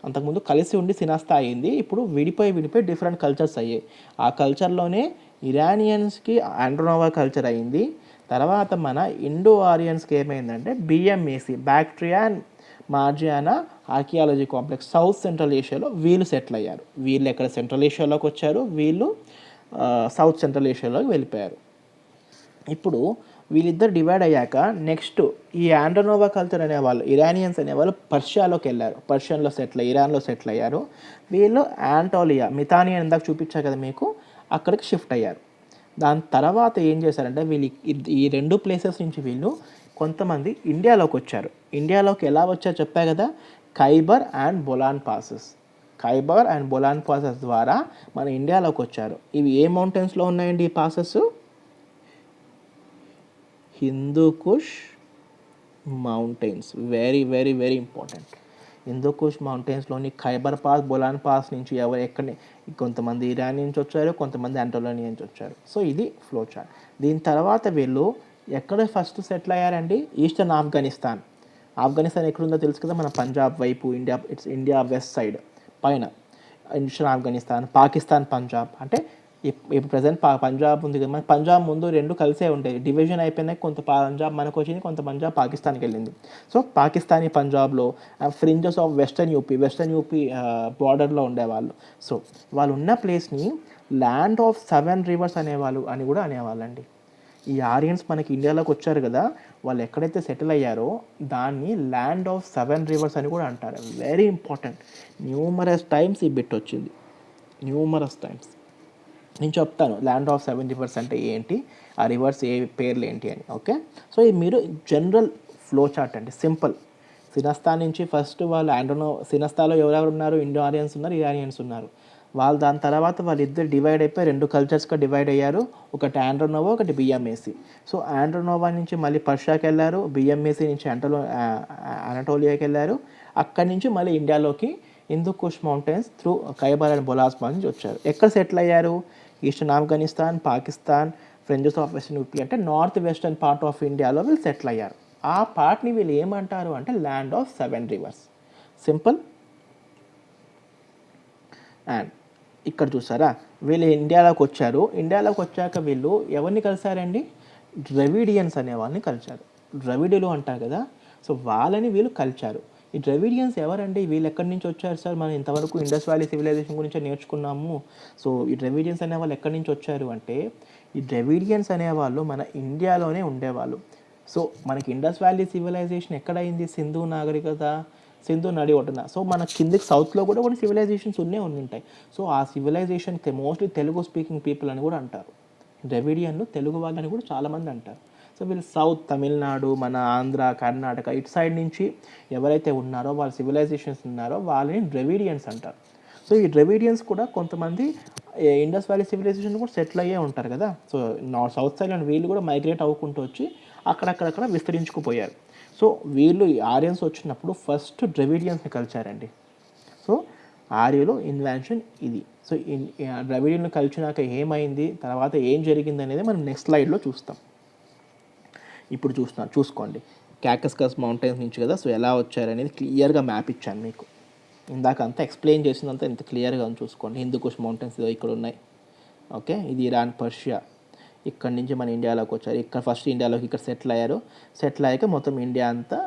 అంతకుముందు కలిసి ఉండి సినాస్తా అయ్యింది, ఇప్పుడు విడిపోయి డిఫరెంట్ కల్చర్స్ అయ్యాయి. ఆ కల్చర్లోనే ఇరానియన్స్కి ఆండ్రోనోవా కల్చర్ అయింది. తర్వాత మన ఇండో ఆరియన్స్కి ఏమైందంటే BMAC, Bactria and Margiana archaeology complex, south central ఏషియాలో వీళ్ళు సెటిల్ అయ్యారు. వీళ్ళు ఎక్కడ సెంట్రల్ ఏషియాలోకి వచ్చారు, వీళ్ళు సౌత్ సెంట్రల్ ఏషియాలోకి వెళ్ళిపోయారు. ఇప్పుడు వీళ్ళిద్దరు డివైడ్ అయ్యాక నెక్స్ట్ ఈ ఆండ్రోనోవా కల్చర్ అనేవాళ్ళు, ఇరానియన్స్ అనేవాళ్ళు పర్షియాలోకి వెళ్ళారు, పర్షియన్లో ఇరాన్లో సెటిల్ అయ్యారు. వీళ్ళు ఆంటోలియా, మితానియా ఇందాక చూపించా కదా మీకు, అక్కడికి షిఫ్ట్ అయ్యారు. దాని తర్వాత ఏం చేశారంటే వీళ్ళు ఈ రెండు ప్లేసెస్ నుంచి వీళ్ళు కొంతమంది ఇండియాలోకి వచ్చారు. ఇండియాలోకి ఎలా వచ్చారో చెప్పా కదా, ఖైబర్ అండ్ బొలాన్ పాసెస్ ద్వారా మన ఇండియాలోకి వచ్చారు. ఇవి ఏ మౌంటైన్స్లో ఉన్నాయండి ఈ passes, Hindu Kush mountains. Very very very important. Hindu Kush మౌంటైన్స్లోని ఖైబర్ పాస్, బొలాన్ పాస్ నుంచి ఎక్కడి కొంతమంది ఇరాన్ నుంచి వచ్చారు, కొంతమంది ఆంటోలియా నుంచి వచ్చారు. సో ఇది ఫ్లో చార్ట్. దీని తర్వాత వీళ్ళు ఎక్కడ ఫస్ట్ సెటిల్ అయ్యారండి, ఈస్టర్న్ ఆఫ్ఘనిస్తాన్ ఎక్కడుందో తెలుసు కదా, మన పంజాబ్ వైపు, ఇండియా వెస్ట్ సైడ్ పైన ఈస్టర్న్ ఆఫ్ఘనిస్తాన్, పాకిస్తాన్ పంజాబ్. అంటే ఇప్పుడు ప్రజెంట్ పంజాబ్ ఉంది కదా, మన పంజాబ్ ముందు రెండు కలిసే ఉంటాయి. డివిజన్ అయిపోయినాక కొంత పంజాబ్ మనకు వచ్చింది, కొంత పంజాబ్ పాకిస్తాన్కి వెళ్ళింది. సో పాకిస్తానీ పంజాబ్లో ఫ్రింజెస్ ఆఫ్ వెస్టర్న్ యూపీ బార్డర్లో ఉండేవాళ్ళు. సో వాళ్ళు ఉన్న ప్లేస్ని ల్యాండ్ ఆఫ్ 7 rivers అనేవాళ్ళు అని కూడా అనేవాళ్ళండి. ఈ ఆరియన్స్ మనకి ఇండియాలోకి వచ్చారు కదా, వాళ్ళు ఎక్కడైతే సెటిల్ అయ్యారో దాన్ని ల్యాండ్ ఆఫ్ 7 రివర్స్ అని కూడా అంటారు. Very important. న్యూమరస్ టైమ్స్ ఈ బిట్ వచ్చింది, న్యూమరస్ టైమ్స్. నేను చెప్తాను ల్యాండ్ ఆఫ్ 7 రివర్స్ అంటే ఏంటి, ఆ రివర్స్ ఏ పేర్లు ఏంటి అని. ఓకే, సో ఇది మీరు జనరల్ ఫ్లో చార్ట్ అండి, సింపుల్. సినస్తా నుంచి ఫస్ట్ వాళ్ళు సినస్తాలో ఎవరెవరు ఉన్నారు, ఇండో ఆరియన్స్ ఉన్నారు, ఇరానియన్స్ ఉన్నారు. వాళ్ళు దాని తర్వాత వాళ్ళిద్దరు డివైడ్ అయిపోయి 2 కల్చర్స్గా డివైడ్ అయ్యారు. ఒకటి ఆండ్రోనోవా, ఒకటి బిఎంఏసి. సో ఆండ్రోనోవా నుంచి మళ్ళీ పర్షియాకి వెళ్ళారు, బిఎంఏసి నుంచి అనటోలియాకి వెళ్ళారు. అక్కడి నుంచి మళ్ళీ ఇండియాలోకి హిందూ కుష్ మౌంటైన్స్ త్రూ ఖైబర్ అండ్ బొలాస్మా నుంచి వచ్చారు. ఎక్కడ సెటిల్ అయ్యారు? Eastern Afghanistan, Pakistan, ఫ్రెంచెస్ of western UP అంటే నార్త్ వెస్టర్న్ పార్ట్ ఆఫ్ ఇండియాలో వీళ్ళు సెటిల్ అయ్యారు. ఆ పార్ట్ని వీళ్ళు ఏమంటారు అంటే land of 7 reverse. Simple. And ఇక్కడ చూసారా, వీళ్ళు ఇండియాలోకి వచ్చారు. ఇండియాలోకి వచ్చాక వీళ్ళు ఎవరిని కలిశారండి? ద్రవిడియన్స్ అనే వాళ్ళని కలిశారు. ద్రవిడులు అంటారు కదా, సో వాళ్ళని వీళ్ళు కలిశారు. ఈ ద్రవిడియన్స్ ఎవరండి? వీళ్ళు ఎక్కడి నుంచి వచ్చారు సార్? మనం ఇంతవరకు ఇండస్ వ్యాలీ సివిలైజేషన్ గురించి నేర్చుకున్నాము. సో ఈ ద్రవిడియన్స్ అనే వాళ్ళు ఎక్కడి నుంచి వచ్చారు అంటే, ఈ ద్రవిడియన్స్ అనేవాళ్ళు మన ఇండియాలోనే ఉండేవాళ్ళు. సో మనకి ఇండస్ వ్యాలీ సివిలైజేషన్ ఎక్కడైంది? సింధు నాగరికత, సింధు నడి ఒడ్డున. సో మన కిందికి సౌత్లో కూడా కొన్ని సివిలైజేషన్స్ ఉంటాయి. సో ఆ civilization mostly Telugu speaking people అని కూడా అంటారు. ద్రవిడియన్లు తెలుగు వాళ్ళని కూడా చాలామంది అంటారు. సో వీళ్ళు సౌత్ తమిళనాడు, మన ఆంధ్ర, కర్ణాటక ఇటు సైడ్ నుంచి ఎవరైతే ఉన్నారో వాళ్ళ సివిలైజేషన్స్ ఉన్నారో వాళ్ళని ద్రవిడియన్స్ అంటారు. సో ఈ ద్రవిడియన్స్ కూడా కొంతమంది ఇండస్ వ్యాలీ సివిలైజేషన్ కూడా సెటిల్ అయ్యే ఉంటారు కదా. సో సౌత్ సైడ్ వీళ్ళు కూడా మైగ్రేట్ అవ్వుకుంటూ వచ్చి అక్కడక్కడక్కడ విస్తరించుకుపోయారు. సో వీళ్ళు ఆరియన్స్ వచ్చినప్పుడు ఫస్ట్ ద్రవిడియన్స్ని కలిచారండి. సో ఆర్యలో ఇన్వాన్షన్ ఇది. సో ద్రవిడియన్లు కలిసినాక ఏమైంది, తర్వాత ఏం జరిగింది అనేది మనం నెక్స్ట్ స్లైడ్లో చూస్తాం. ఇప్పుడు చూసుకోండి, క్యాకస్కస్ మౌంటైన్స్ నుంచి కదా, సో ఎలా వచ్చారనేది క్లియర్గా మ్యాప్ ఇచ్చాను మీకు. ఇందాక అంతా ఎక్స్ప్లెయిన్ చేసినంత ఇంత క్లియర్గా చూసుకోండి. హిందూ కుష్ మౌంటైన్స్ ఇక్కడ ఉన్నాయి. ఓకే, ఇది ఇరాన్, పర్షియా. ఇక్కడ నుంచి మన ఇండియాలోకి వచ్చారు. ఇక్కడ ఫస్ట్ ఇండియాలోకి ఇక్కడ సెటిల్ అయ్యారు. సెటిల్ అయ్యాక మొత్తం ఇండియా అంతా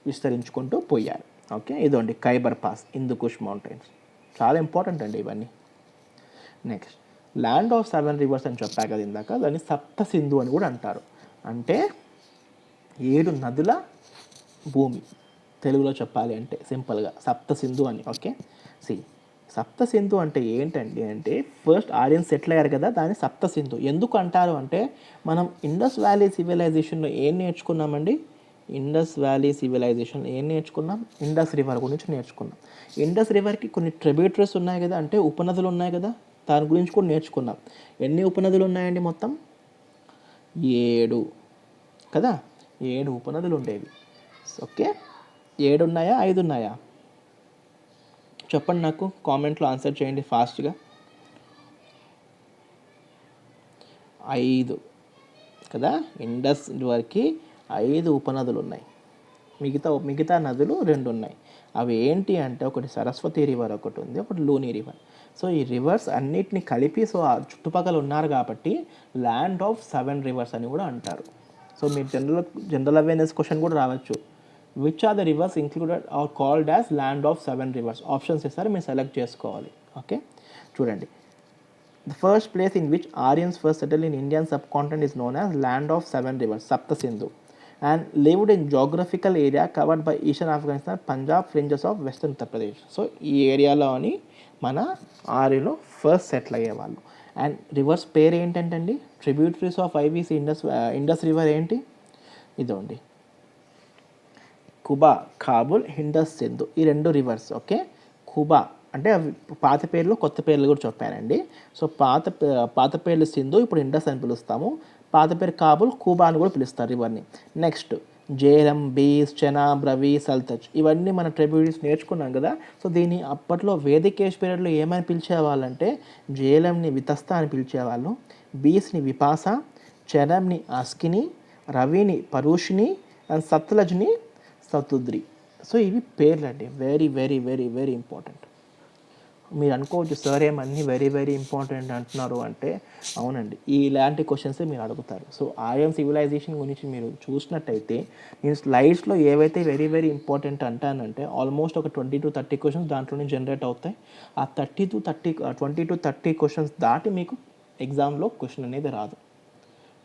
విస్తరించుకుంటూ పోయారు. ఓకే, ఇదండి ఖైబర్ పాస్, హిందూ కుష్ మౌంటైన్స్. చాలా ఇంపార్టెంట్ అండి ఇవన్నీ. నెక్స్ట్ ల్యాండ్ ఆఫ్ 7 రివర్స్ అని చెప్పా కదా ఇందాక, దాన్ని సప్త సింధు అని కూడా అంటారు. అంటే 7 నదుల భూమి, తెలుగులో చెప్పాలి అంటే సింపుల్గా సప్త సింధు అని. ఓకే, సప్త సింధు అంటే ఏంటండి అంటే, ఫస్ట్ ఆరియన్స్ సెటిల్ అయ్యారు కదా, దాన్ని సప్త సింధు ఎందుకు అంటారు అంటే, మనం ఇండస్ వ్యాలీ సివిలైజేషన్లో ఏం నేర్చుకున్నామండి? ఇండస్ వ్యాలీ సివిలైజేషన్ ఏం నేర్చుకున్నాం? ఇండస్ రివర్ గురించి నేర్చుకున్నాం. ఇండస్ రివర్కి కొన్ని ట్రిబ్యూటరీస్ ఉన్నాయి కదా, అంటే ఉపనదులు ఉన్నాయి కదా, దాని గురించి కూడా నేర్చుకున్నాం. ఎన్ని ఉపనదులు ఉన్నాయండి? మొత్తం 7 కదా, 7 ఉపనదులు ఉండేవి. ఓకే, 7 ఉన్నాయా, 5 ఉన్నాయా? చెప్పండి నాకు, కామెంట్లో ఆన్సర్ చేయండి ఫాస్ట్గా. 5 కదా, ఇండస్ రివర్కి 5 ఉపనదులు ఉన్నాయి. మిగతా నదులు 2 ఉన్నాయి. అవి ఏంటి అంటే, ఒకటి సరస్వతి రివర్ ఒకటి ఉంది, ఒకటి లూని రివర్. సో ఈ రివర్స్ అన్నిటిని కలిపి, సో ఆ చుట్టుపక్కల ఉన్నారు కాబట్టి ల్యాండ్ ఆఫ్ 7 రివర్స్ అని కూడా అంటారు. సో మీరు జనరల్ అవేర్నెస్ క్వశ్చన్ కూడా రావచ్చు. Which are the rivers included are called as land of 7 rivers? Options ఇస్తారు, మీరు సెలెక్ట్ చేసుకోవాలి. ఓకే, చూడండి. The first place in which Aryans first settle in Indian subcontinent is known as land of 7 rivers, Sapta Sindhu, and lived in geographical area covered by Eastern Afghanistan, Punjab, fringes of Western Uttar Pradesh. So ఈ ఏరియాలోని మన ఆర్యలో first settle అయ్యేవాళ్ళు. And rivers పేరు ఏంటంటండి? Tributaries of IVC Indus river ఏంటి? ఇదండి, కుబా, Kabul, Indus, Sindhu, ఈ 2 రివర్స్. ఓకే, కుబా అంటే అవి పాత పేర్లు, కొత్త పేర్లు కూడా చెప్పానండి. సో పాత పేర్లు సింధు, ఇప్పుడు ఇండస్ అని పిలుస్తాము. పాత పేరు కాబుల్, కుబా అని కూడా పిలుస్తారు రివర్ని. నెక్స్ట్ జేలం, బీస్, చెనా, బ్రవి, సల్తజ్, ఇవన్నీ మన ట్రిబ్యూటరీస్ నేర్చుకున్నాం కదా. సో దీన్ని అప్పట్లో వేదికేష్ పీరియడ్లో ఏమని పిలిచేవాళ్ళంటే, జేలంని వితస్త అని పిలిచేవాళ్ళు, బీస్ని విపాస, చెనంని అస్కిని, రవిని పరుషిని, అండ్ సత్లజ్ని సతుద్రి. సో ఇవి పేర్లు అండి, very very very very important. మీరు అనుకోవచ్చు, సార్ ఏమన్నీ వెరీ వెరీ ఇంపార్టెంట్ అంటున్నారు అంటే, అవునండి, ఇలాంటి క్వశ్చన్సే మీరు అడుగుతారు. సో ఆర్యన్ సివిలైజేషన్ గురించి మీరు చూసినట్టయితే, నేను స్లైడ్స్లో ఏవైతే వెరీ వెరీ ఇంపార్టెంట్ అంటానంటే, ఆల్మోస్ట్ ఒక 20 to 30 క్వశ్చన్స్ దాంట్లోనే జనరేట్ అవుతాయి. ఆ 20 to 30 క్వశ్చన్స్ దాటి మీకు ఎగ్జామ్లో క్వశ్చన్ అనేది రాదు.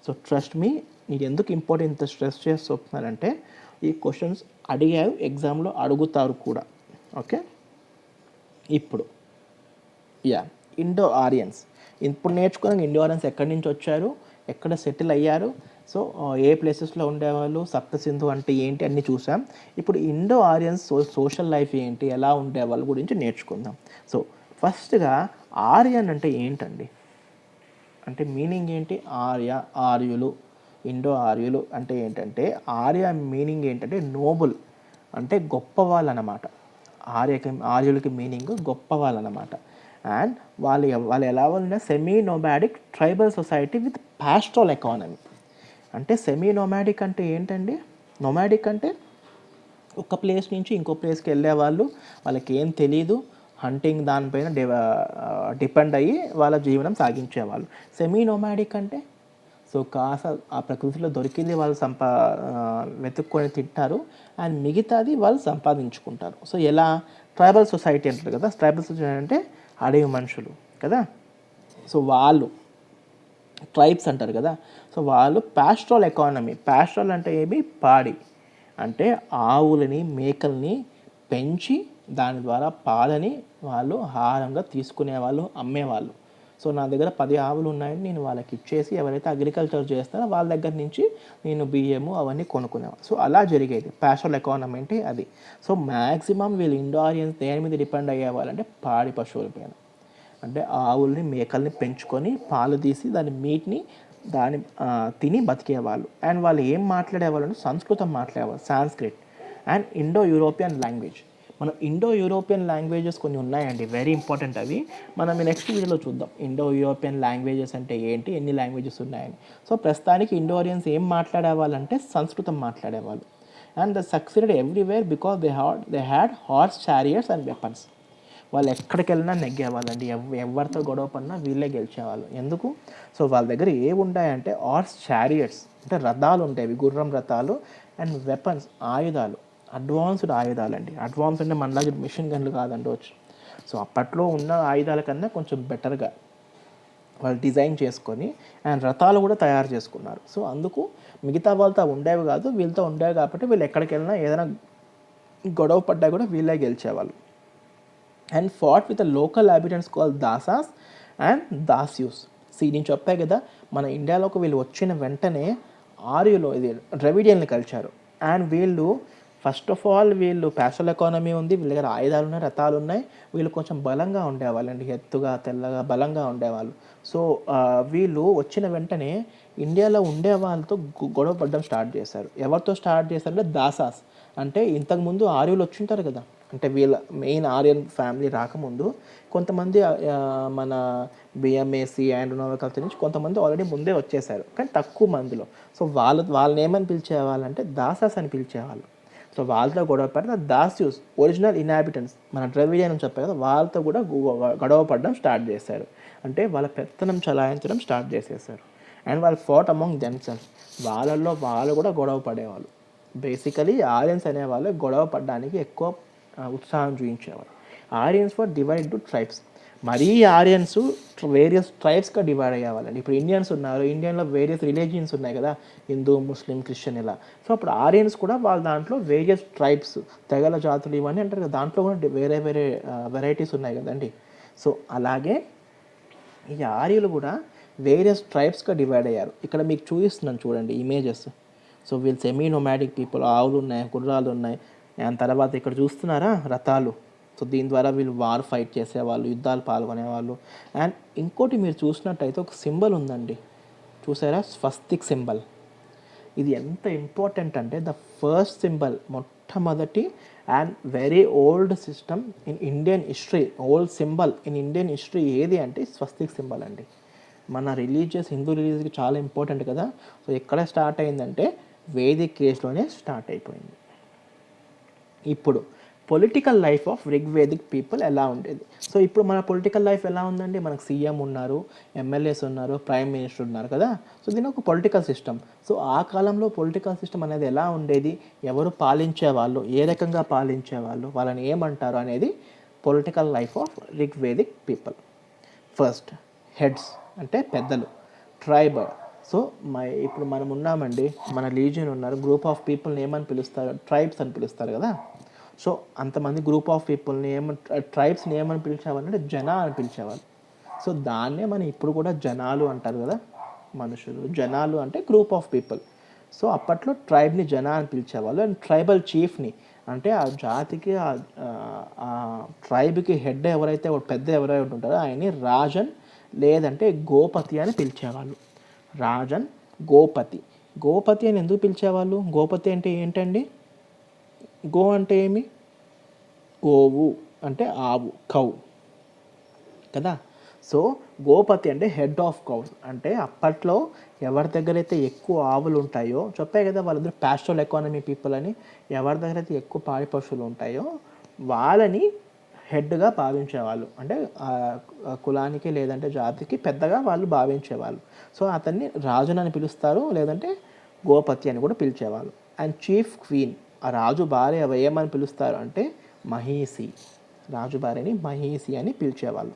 సో ట్రస్ట్ మీ, నేను ఎందుకు ఇంపార్టెంట్ ఇంత స్ట్రెస్ చేసి చెప్తున్నానంటే ఈ క్వశ్చన్స్ అడిగారు, ఎగ్జామ్లో అడుగుతారు కూడా. ఓకే, ఇప్పుడు ఇండో ఆరియన్స్ ఇప్పుడు నేర్చుకున్నాక ఇండో ఆరియన్స్ ఎక్కడి నుంచి వచ్చారు, ఎక్కడ సెటిల్ అయ్యారు, సో ఏ ప్లేసెస్లో ఉండేవాళ్ళు, సప్తసింధు అంటే ఏంటి అన్నీ చూసాం. ఇప్పుడు ఇండో ఆరియన్స్ సోషల్ లైఫ్ ఏంటి, ఎలా ఉండేవాళ్ళ గురించి నేర్చుకుందాం. సో ఫస్ట్గా ఆర్యన్ అంటే ఏంటండి, అంటే మీనింగ్ ఏంటి? ఆర్యులు, ఇండో ఆర్యులు అంటే ఏంటంటే ఆర్య మీనింగ్ ఏంటంటే నోబుల్, అంటే గొప్పవాళ్ళు అన్నమాట. ఆర్యులకి మీనింగ్ గొప్పవాళ్ళు అన్నమాట. అండ్ వాళ్ళు ఎలా ఉన్న semi nomadic tribal society with pastoral economy. అంటే సెమీ నోమాడిక్ అంటే ఏంటండి? నోమాడిక్ అంటే ఒక ప్లేస్ నుంచి ఇంకో ప్లేస్కి వెళ్ళేవాళ్ళు, వాళ్ళకి ఏం తెలీదు, హంటింగ్ దానిపైన డిపెండ్ అయ్యి వాళ్ళ జీవనం సాగించేవాళ్ళు. సెమీ నోమాడిక్ అంటే సో కాస్త ఆ ప్రకృతిలో దొరికింది వాళ్ళు వెతుక్కొని తింటారు, అండ్ మిగతాది వాళ్ళు సంపాదించుకుంటారు. సో ఎలా? ట్రైబల్ సొసైటీ అంటారు కదా, ట్రైబల్ సొసైటీ అంటే అడవి మనుషులు కదా. సో వాళ్ళు ట్రైబ్స్ అంటారు కదా. సో వాళ్ళు పాస్ట్రల్ ఎకానమీ, పాస్ట్రల్ అంటే ఏమి? పాడి, అంటే ఆవులని మేకల్ని పెంచి దాని ద్వారా పాలని వాళ్ళు ఆహారంగా తీసుకునేవాళ్ళు, అమ్మేవాళ్ళు. సో నా దగ్గర 10 ఆవులు ఉన్నాయని నేను వాళ్ళకి ఇచ్చేసి ఎవరైతే అగ్రికల్చర్ చేస్తారో వాళ్ళ దగ్గర నుంచి నేను బియ్యము అవన్నీ కొనుక్కునేవాళ్ళు. సో అలా జరిగేది పాస్టరల్ ఎకానమీ అంటే అది. సో మ్యాక్సిమం వీళ్ళు ఇండో ఆరియన్స్ దేని మీద డిపెండ్ అయ్యేవాళ్ళంటే పాడి పశువుల పైన, అంటే ఆవుల్ని మేకల్ని పెంచుకొని పాలు తీసి దాని మీట్ని తిని బతికేవాళ్ళు. అండ్ వాళ్ళు ఏం మాట్లాడేవాళ్ళు అంటే సంస్కృతం మాట్లాడేవాళ్ళు, Sanskrit and Indo European language. మనం ఇండో యూరోపియన్ లాంగ్వేజెస్ కొన్ని ఉన్నాయండి, వెరీ ఇంపార్టెంట్. అవి మనం నెక్స్ట్ వీడియోలో చూద్దాం. ఇండో యూరోపియన్ లాంగ్వేజెస్ అంటే ఏంటి, ఎన్ని లాంగ్వేజెస్ ఉన్నాయని. సో ప్రస్తుతానికి ఇండో ఆరియన్స్ ఏం మాట్లాడేవాళ్ళంటే సంస్కృతం మాట్లాడేవాళ్ళు. And the succeeded everywhere because they had horse chariots and weapons. వాళ్ళు ఎక్కడికి వెళ్ళినా నెగ్గేవాళ్ళండి, ఎవరితో గొడవ పడినా వీళ్ళే గెలిచేవాళ్ళు. ఎందుకు? సో వాళ్ళ దగ్గర ఏవి ఉంటాయంటే హార్స్ చారియట్స్ అంటే రథాలు ఉంటాయి, గుర్రం రథాలు, అండ్ వెపన్స్ ఆయుధాలు, అడ్వాన్స్డ్ ఆయుధాలు అండి. అడ్వాన్స్ అంటే మనలాగా మిషన్ గన్లు కాదండవచ్చు. సో అప్పట్లో ఉన్న ఆయుధాల కన్నా కొంచెం బెటర్గా వాళ్ళు డిజైన్ చేసుకొని అండ్ రథాలు కూడా తయారు చేసుకున్నారు. సో అందుకు మిగతా వాళ్ళతో ఉండేవి కాదు, వీళ్ళతో ఉండేవి కాబట్టి వీళ్ళు ఎక్కడికి వెళ్ళినా ఏదైనా గొడవ పడ్డా కూడా వీళ్ళే గెలిచేవాళ్ళు. And fought with local habitants call దాసాస్ అండ్ దాస్యూస్. నేను చెప్పా కదా, మన ఇండియాలోకి వీళ్ళు వచ్చిన వెంటనే ఆర్యులో ఇది ద్రవిడియన్లు కలిచారు. అండ్ వీళ్ళు ఫస్ట్ ఆఫ్ ఆల్ వీళ్ళు ప్యాస్టల్ ఎకానమీ ఉంది, వీళ్ళ దగ్గర ఆయుధాలు ఉన్నాయి, రథాలు ఉన్నాయి, వీళ్ళు కొంచెం బలంగా ఉండేవాళ్ళు అండి, ఎత్తుగా తెల్లగా బలంగా ఉండేవాళ్ళు. సో వీళ్ళు వచ్చిన వెంటనే ఇండియాలో ఉండే వాళ్ళతో గొడవ పడడం స్టార్ట్ చేశారు. ఎవరితో స్టార్ట్ చేశారంటే దాసాస్, అంటే ఇంతకుముందు ఆర్యులు వచ్చింటారు కదా, అంటే వీళ్ళ మెయిన్ ఆర్యన్ ఫ్యామిలీ రాకముందు కొంతమంది మన బిఎంఏసి అండ్ నోవకల్చర్ నుంచి కొంతమంది ఆల్రెడీ ముందే వచ్చేసారు, కానీ తక్కువ మందిలో. సో వాళ్ళని ఏమని పిలిచేవాళ్ళంటే దాసాస్ అని పిలిచేవాళ్ళు. సో వాళ్ళతో గొడవ పడిన దాస్యూస్, ఒరిజినల్ ఇన్హాబిటెంట్స్, మన ద్రవిడియన్ అని చెప్పారు కదా, వాళ్ళతో కూడా గొడవ పడడం స్టార్ట్ చేశారు. అంటే వాళ్ళ పెత్తనం చలాయించడం స్టార్ట్ చేసేసారు. అండ్ వాళ్ళు ఫాట్ అమాంగ్ దెమ్సెల్ఫ్, వాళ్ళల్లో వాళ్ళు కూడా గొడవ పడేవాళ్ళు. బేసికలీ ఆరియన్స్ అనేవాళ్ళు గొడవ పడడానికి ఎక్కువ ఉత్సాహం చూపించేవారు. Aryans for divide to tribes, మరీ ఆరియన్స్ వేరియస్ ట్రైబ్స్గా డివైడ్ అయ్యేవాళ్ళండి. ఇప్పుడు ఇండియన్స్ ఉన్నారు, ఇండియన్లో వేరియస్ రిలీజియన్స్ ఉన్నాయి కదా, హిందూ, ముస్లిం, క్రిస్టియన్ ఇలా. సో అప్పుడు ఆరియన్స్ కూడా వాళ్ళ దాంట్లో వేరియస్ ట్రైబ్స్, తెగల జాతులు ఇవన్నీ అంటారు కదా, దాంట్లో కూడా వేరే వేరే వెరైటీస్ ఉన్నాయి కదండి. సో అలాగే ఈ ఆర్యులు కూడా వేరియస్ ట్రైబ్స్గా డివైడ్ అయ్యారు. ఇక్కడ మీకు చూపిస్తున్నాను చూడండి ఇమేజెస్. సో వీళ్ళు సెమీ నోమాడిక్ పీపుల్, ఆవులు ఉన్నాయి, గుర్రాలు ఉన్నాయి, దాని తర్వాత ఇక్కడ చూస్తున్నారా రథాలు. సో దీని ద్వారా వీళ్ళు వార్ ఫైట్ చేసేవాళ్ళు, యుద్ధాలు పాల్గొనేవాళ్ళు. అండ్ ఇంకోటి మీరు చూసినట్టయితే ఒక సింబల్ ఉందండి, చూసారా, స్వస్తిక్ సింబల్. ఇది ఎంత ఇంపార్టెంట్ అంటే ద ఫస్ట్ సింబల్, మొట్టమొదటి and very old system in Indian history, old symbol in Indian history ఏది అంటే స్వస్తిక్ సింబల్ అండి. మన రిలీజియస్, హిందూ రిలీజియస్కి చాలా ఇంపార్టెంట్ కదా. సో ఎక్కడ స్టార్ట్ అయిందంటే వేదిక్ ఏజ్లోనే స్టార్ట్ అయిపోయింది. ఇప్పుడు political life of Rigvedic people ఎలా ఉండేది? సో ఇప్పుడు మన పొలిటికల్ లైఫ్ ఎలా ఉందండి? మనకు సీఎం ఉన్నారు, ఎమ్మెల్యేస్ ఉన్నారు, ప్రైమ్ మినిస్టర్ ఉన్నారు కదా. సో దీని ఒక పొలిటికల్ సిస్టమ్. సో ఆ కాలంలో పొలిటికల్ సిస్టమ్ అనేది ఎలా ఉండేది, ఎవరు పాలించేవాళ్ళు, ఏ రకంగా పాలించేవాళ్ళు, వాళ్ళని ఏమంటారు అనేది political life of Rigvedic people. First heads అంటే పెద్దలు, ట్రైబ్ సో ఇప్పుడు మనం ఉన్నామండి, మన లీజియన్ ఉన్నారు, గ్రూప్ ఆఫ్ పీపుల్ని ఏమని పిలుస్తారు? ట్రైబ్స్ అని పిలుస్తారు కదా. సో అంతమంది గ్రూప్ ఆఫ్ పీపుల్ని ట్రైబ్స్ని ఏమని పిలిచేవాళ్ళు అంటే జనా అని పిలిచేవాళ్ళు. సో దాన్నే మనం ఇప్పుడు కూడా జనాలు అంటారు కదా, మనుషులు. జనాలు అంటే గ్రూప్ ఆఫ్ పీపుల్. సో అప్పట్లో ట్రైబ్ని జనా అని పిలిచేవాళ్ళు. అండ్ ట్రైబల్ చీఫ్ని అంటే ఆ జాతికి ఆ ట్రైబ్కి హెడ్ ఎవరైతే పెద్ద ఎవరైతే ఉంటారో ఆయన్ని రాజన్ లేదంటే గోపతి అని పిలిచేవాళ్ళు. రాజన్, గోపతి. గోపతి అని ఎందుకు పిలిచేవాళ్ళు? గోపతి అంటే ఏంటండి? గో అంటే ఏమి? గోవు అంటే ఆవు, కౌ కదా. సో గోపతి అంటే హెడ్ ఆఫ్ కౌస్. అంటే అప్పట్లో ఎవరి దగ్గర అయితే ఎక్కువ ఆవులు ఉంటాయో, చెప్పాయి కదా వాళ్ళందరూ ప్యాస్టోరల్ ఎకానమీ పీపుల్ అని, ఎవరి దగ్గర అయితే ఎక్కువ పాడి పశువులు ఉంటాయో వాళ్ళని హెడ్గా భావించేవాళ్ళు. అంటే కులానికి లేదంటే జాతికి పెద్దగా వాళ్ళు భావించేవాళ్ళు. సో అతన్ని రాజుని అని పిలుస్తారు, లేదంటే గోపతి అని కూడా పిలిచేవాళ్ళు. అండ్ చీఫ్ క్వీన్, ఆ రాజు భార్య ఏమని పిలుస్తారు అంటే మహీసి. రాజు భార్యని మహీసి అని పిలిచేవాళ్ళు.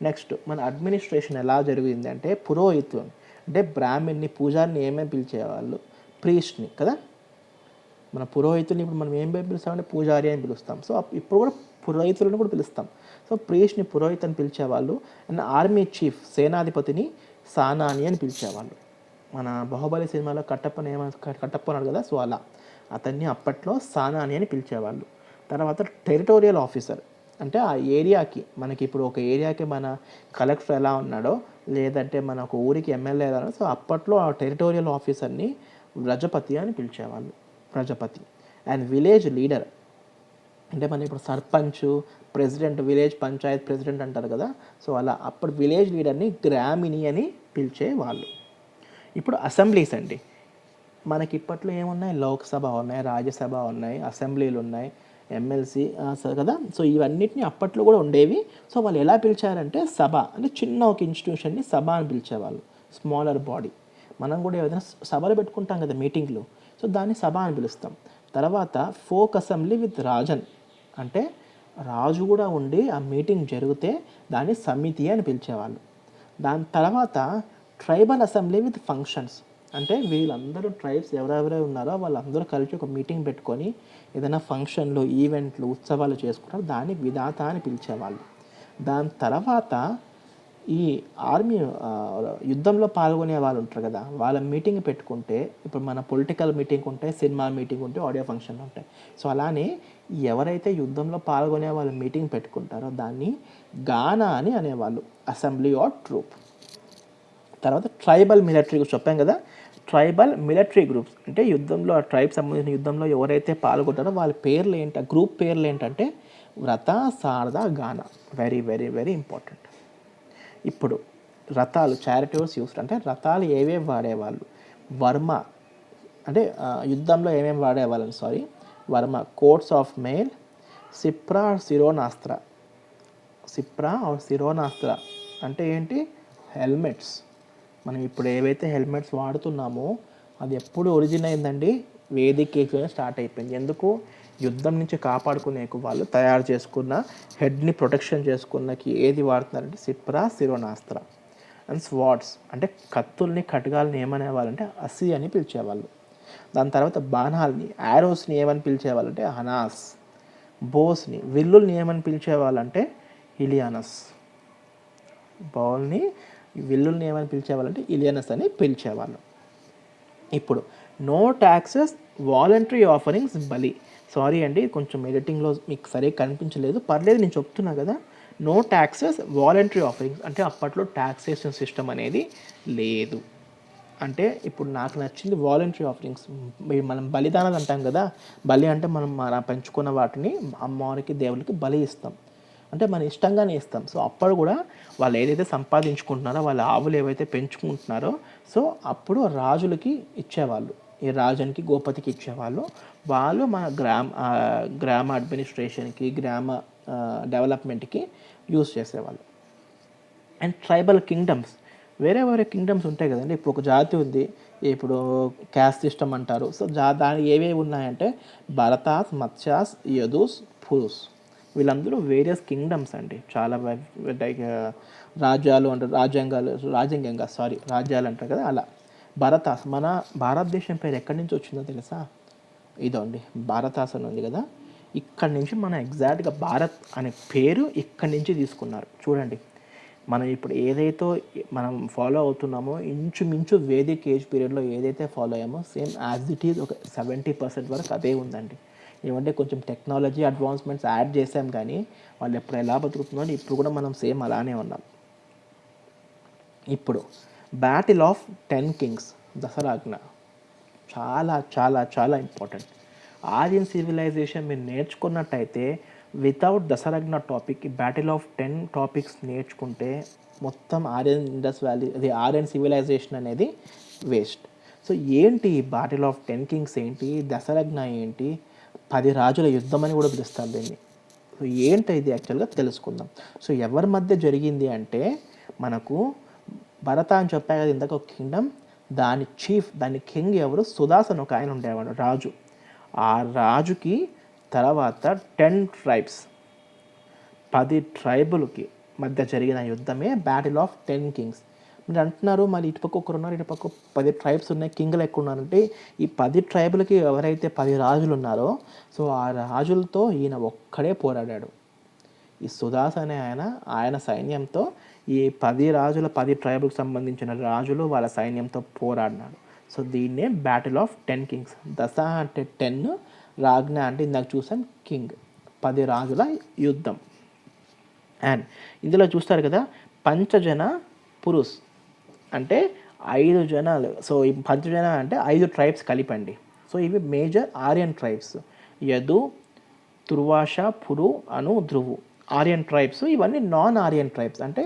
నెక్స్ట్ మన అడ్మినిస్ట్రేషన్ ఎలా జరిగింది అంటే పురోహితులు అంటే బ్రాహ్మణ్ని, పూజారిని ఏమేమి పిలిచేవాళ్ళు? ప్రీస్ట్ని కదా. మన పురోహితుల్ని ఇప్పుడు మనం ఏం పిలుస్తామంటే పూజారి అని పిలుస్తాం. సో ఇప్పుడు కూడా పురోహితులను కూడా పిలుస్తాం. సో ప్రీస్ట్ని పురోహిత్ అని పిలిచేవాళ్ళు. అండ్ ఆర్మీ చీఫ్ సేనాధిపతిని సానాని అని పిలిచేవాళ్ళు. మన బాహుబలి సినిమాలో కట్టప్ప ఉన్నాడు కదా, సో అలా అతన్ని అప్పట్లో సానాని అని పిలిచేవాళ్ళు. తర్వాత టెరిటోరియల్ ఆఫీసర్ అంటే ఆ ఏరియాకి, మనకి ఇప్పుడు ఒక ఏరియాకి మన కలెక్టర్ ఎలా ఉన్నాడో, లేదంటే మన ఒక ఊరికి ఎమ్మెల్యే ఎలా ఉన్నాడో, సో అప్పట్లో ఆ టెరిటోరియల్ ఆఫీసర్ని వ్రజపతి అని పిలిచేవాళ్ళు. ప్రజపతి. అండ్ విలేజ్ లీడర్ అంటే మన ఇప్పుడు sarpanch, president, village Panchayat president అంటారు కదా, సో అలా అప్పుడు విలేజ్ లీడర్ని గ్రామిని అని పిలిచేవాళ్ళు. ఇప్పుడు అసెంబ్లీస్ అండి. మనకి ఇప్పట్లో ఏమున్నాయి? లోక్సభ ఉన్నాయి, రాజ్యసభ ఉన్నాయి, అసెంబ్లీలు ఉన్నాయి, ఎమ్మెల్సీ కదా. సో ఇవన్నిటిని అప్పట్లో కూడా ఉండేవి. సో వాళ్ళు ఎలా పిలిచారంటే సభ అంటే చిన్న ఒక ఇన్స్టిట్యూషన్ని సభ అని పిలిచేవాళ్ళు, స్మాలర్ బాడీ. మనం కూడా ఏదైనా సభలు పెట్టుకుంటాం కదా, మీటింగ్లు, సో దాన్ని సభ అని పిలుస్తాం. తర్వాత ఫోక్ అసెంబ్లీ విత్ రాజన్ అంటే రాజు కూడా ఉండి ఆ మీటింగ్ జరిగితే దాన్ని సమితి అని పిలిచేవాళ్ళు. దాని తర్వాత ట్రైబల్ అసెంబ్లీ విత్ ఫంక్షన్స్ అంటే వీళ్ళందరూ ట్రైబ్స్ ఎవరెవరై ఉన్నారో వాళ్ళందరూ కలిసి ఒక మీటింగ్ పెట్టుకొని ఏదైనా ఫంక్షన్లు, ఈవెంట్లు, ఉత్సవాలు చేసుకుంటారు, దాన్ని విధాత అని పిలిచేవాళ్ళు. దాని తర్వాత ఈ ఆర్మీ యుద్ధంలో పాల్గొనే వాళ్ళు ఉంటారు కదా, వాళ్ళ మీటింగ్ పెట్టుకుంటే ఇప్పుడు మన పొలిటికల్ మీటింగ్ ఉంటాయి, సినిమా మీటింగ్ ఉంటాయి, ఆడియో ఫంక్షన్లు ఉంటాయి. సో అలానే ఎవరైతే యుద్ధంలో పాల్గొనే వాళ్ళు మీటింగ్ పెట్టుకుంటారో దాన్ని గానా అని అనేవాళ్ళు, అసెంబ్లీ ఆర్ ట్రూప్. తర్వాత ట్రైబల్ మిలిటరీ గ్రూప్స్ చెప్పాం కదా. ట్రైబల్ మిలిటరీ గ్రూప్స్ అంటే యుద్ధంలో ఆ ట్రైబ్ సంబంధించిన యుద్ధంలో ఎవరైతే పాల్గొంటారో వాళ్ళ పేర్లు ఏంటి, గ్రూప్ పేర్లు ఏంటంటే వ్రత, శారద, గానా. Very very very important. ఇప్పుడు రథాలు, చారిటోస్ యూస్డ్ అంటే రథాలు ఏవేవి వాడేవాళ్ళు? వర్మ అంటే యుద్ధంలో ఏమేమి వాడేవాళ్ళని, వర్మ, కోట్స్ ఆఫ్ మెయిల్, సిప్రా సిరోనాస్త్ర. సిప్రా ఆర్ సిరోనాస్త్ర అంటే ఏంటి? హెల్మెట్స్. మనం ఇప్పుడు ఏవైతే హెల్మెట్స్ వాడుతున్నామో అది ఎప్పుడు ఒరిజిన్ అయిందండి? వేదిక్ ఏజ్లోనే స్టార్ట్ అయిపోయింది. ఎందుకు? యుద్ధం నుంచి కాపాడుకునేకు వాళ్ళు తయారు చేసుకున్న హెడ్ని ప్రొటెక్షన్ చేసుకున్నకి ఏది వాడుతున్నారంటే సిప్రా, సిరోనాస్త్ర. అండ్ స్వార్డ్స్ అంటే కత్తుల్ని, ఖడ్గాల్ని ఏమనేవాళ్ళంటే అసి అని పిలిచేవాళ్ళు. దాని తర్వాత బాణాలని, యారోస్ని ఏమని పిలిచేవాళ్ళంటే హనాస్. బోస్ని, విల్లుల్ని ఏమని పిలిచేవాళ్ళంటే ఇలియానస్. బౌల్ని, విల్లుల్ని ఏమని పిలిచేవాళ్ళంటే ఇలియనస్ అని పిలిచేవాళ్ళు. ఇప్పుడు నో ట్యాక్సెస్, వాలంటరీ ఆఫరింగ్స్, బలి. సారీ అండి, కొంచెం ఎడిటింగ్లో మీకు సరిగ్గా కనిపించలేదు, పర్లేదు నేను చెప్తున్నా కదా. నో ట్యాక్సెస్, వాలంటరీ ఆఫరింగ్స్ అంటే అప్పట్లో ట్యాక్సేషన్ సిస్టమ్ అనేది లేదు. అంటే ఇప్పుడు నాకు నచ్చింది వాలంటరీ ఆఫరింగ్స్. మనం బలిదానాలు అంటాం కదా, బలి అంటే మనం మన పెంచుకున్న వాటిని అమ్మవారికి, దేవుడికి బలి ఇస్తాం, అంటే మన ఇష్టంగానే ఇస్తాం. సో అప్పుడు కూడా వాళ్ళు ఏదైతే సంపాదించుకుంటున్నారో, వాళ్ళ ఆవులు ఏవైతే పెంచుకుంటున్నారో, సో అప్పుడు రాజులకి ఇచ్చేవాళ్ళు, ఈ రాజునికి, గోపతికి ఇచ్చేవాళ్ళు. వాళ్ళు మన గ్రామ అడ్మినిస్ట్రేషన్కి, గ్రామ డెవలప్మెంట్కి యూజ్ చేసేవాళ్ళు. అండ్ ట్రైబల్ కింగ్డమ్స్, వేరే వేరే కింగ్డమ్స్ ఉంటాయి కదండి. ఇప్పుడు ఒక జాతి ఉంది, ఇప్పుడు క్యాస్ట్ సిస్టమ్ అంటారు. సో దాని ఏవేవి ఉన్నాయంటే భరతాస్, మత్స్యాస్, యదుస్, పురుస్. వీళ్ళందరూ వేరియస్ కింగ్డమ్స్ అండి. చాలా రాజ్యాలు అంటారు, రాజ్యాంగాలు అంటారు కదా అలా. మన భారతదేశం పేరు ఎక్కడి నుంచి వచ్చిందో తెలుసా? ఇదండి భారతాసనం ఉంది కదా, ఇక్కడి నుంచి మన ఎగ్జాక్ట్గా భారత్ అనే పేరు ఇక్కడి నుంచి తీసుకున్నారు. చూడండి, మనం ఇప్పుడు ఏదైతే మనం ఫాలో అవుతున్నామో ఇంచుమించు వేదిక్ ఏజ్ పీరియడ్లో ఏదైతే ఫాలో అయ్యామో సేమ్ యాజ్ ఇట్ ఈజ్ ఒక 70% వరకు అదే ఉందండి. ఏమంటే కొంచెం టెక్నాలజీ అడ్వాన్స్మెంట్స్ యాడ్ చేసాం, కానీ వాళ్ళు ఎప్పుడు ఎలా బతుకుతున్నారో ఇప్పుడు కూడా మనం సేమ్ అలానే ఉన్నాం. ఇప్పుడు బ్యాటిల్ ఆఫ్ 10 కింగ్స్, దసరాజ్ఞ చాలా చాలా చాలా ఇంపార్టెంట్. ఆర్యన్ సివిలైజేషన్ మీరు నేర్చుకున్నట్టయితే without Dasarajna topic battle of 10 topics నేర్చుకుంటే మొత్తం ఆర్యన్ ఇండస్ వ్యాలీ అది ఆర్యన్ సివిలైజేషన్ అనేది వేస్ట్. సో ఏంటి బ్యాటిల్ ఆఫ్ 10 కింగ్స్ ఏంటి, దసరాజ్ఞ ఏంటి, 10 రాజుల యుద్ధం అని కూడా పిలుస్తారు దీన్ని. సో ఏంటి ఇది యాక్చువల్గా తెలుసుకుందాం. సో ఎవరి మధ్య జరిగింది అంటే మనకు భరత అని చెప్పా కదా ఇందాక ఒక కింగ్డమ్, దాని కింగ్ ఎవరు, సుదాసన్ ఒక ఆయన ఉండేవాడు రాజు. ఆ రాజుకి తర్వాత 10 ట్రైబ్స్ 10 ట్రైబులకి మధ్య జరిగిన యుద్ధమే బ్యాటిల్ ఆఫ్ 10 కింగ్స్. మీరు అంటున్నారు మళ్ళీ ఇటుపక్క ఒకరు ఉన్నారు, ఇటుపక్క 10 ట్రైబ్స్ ఉన్నాయి, కింగ్లు ఎక్కువ ఉన్నారంటే ఈ 10 ట్రైబులకి ఎవరైతే 10 రాజులు ఉన్నారో సో ఆ రాజులతో ఈయన ఒక్కడే పోరాడాడు. ఈ సుదాస్ అనే ఆయన సైన్యంతో ఈ 10 రాజుల 10 ట్రైబులకు సంబంధించిన రాజులు వాళ్ళ సైన్యంతో పోరాడినాడు. సో దీన్నే బ్యాటిల్ ఆఫ్ 10 కింగ్స్. దశ అంటే 10, రాజ్ఞ అంటే ఇందాక చూసాం కింగ్, 10 రాజుల యుద్ధం. అండ్ ఇందులో చూస్తారు కదా పంచజన పురుష్ అంటే 5 జనాలు. సో ఈ పంచజన అంటే 5 ట్రైబ్స్ కలిపండి. సో ఇవి మేజర్ ఆర్యన్ ట్రైబ్స్, యదు, తుర్వాష, పురు, అను, ధ్రువు ఆర్యన్ ట్రైబ్స్. ఇవన్నీ నాన్ ఆర్యన్ ట్రైబ్స్. అంటే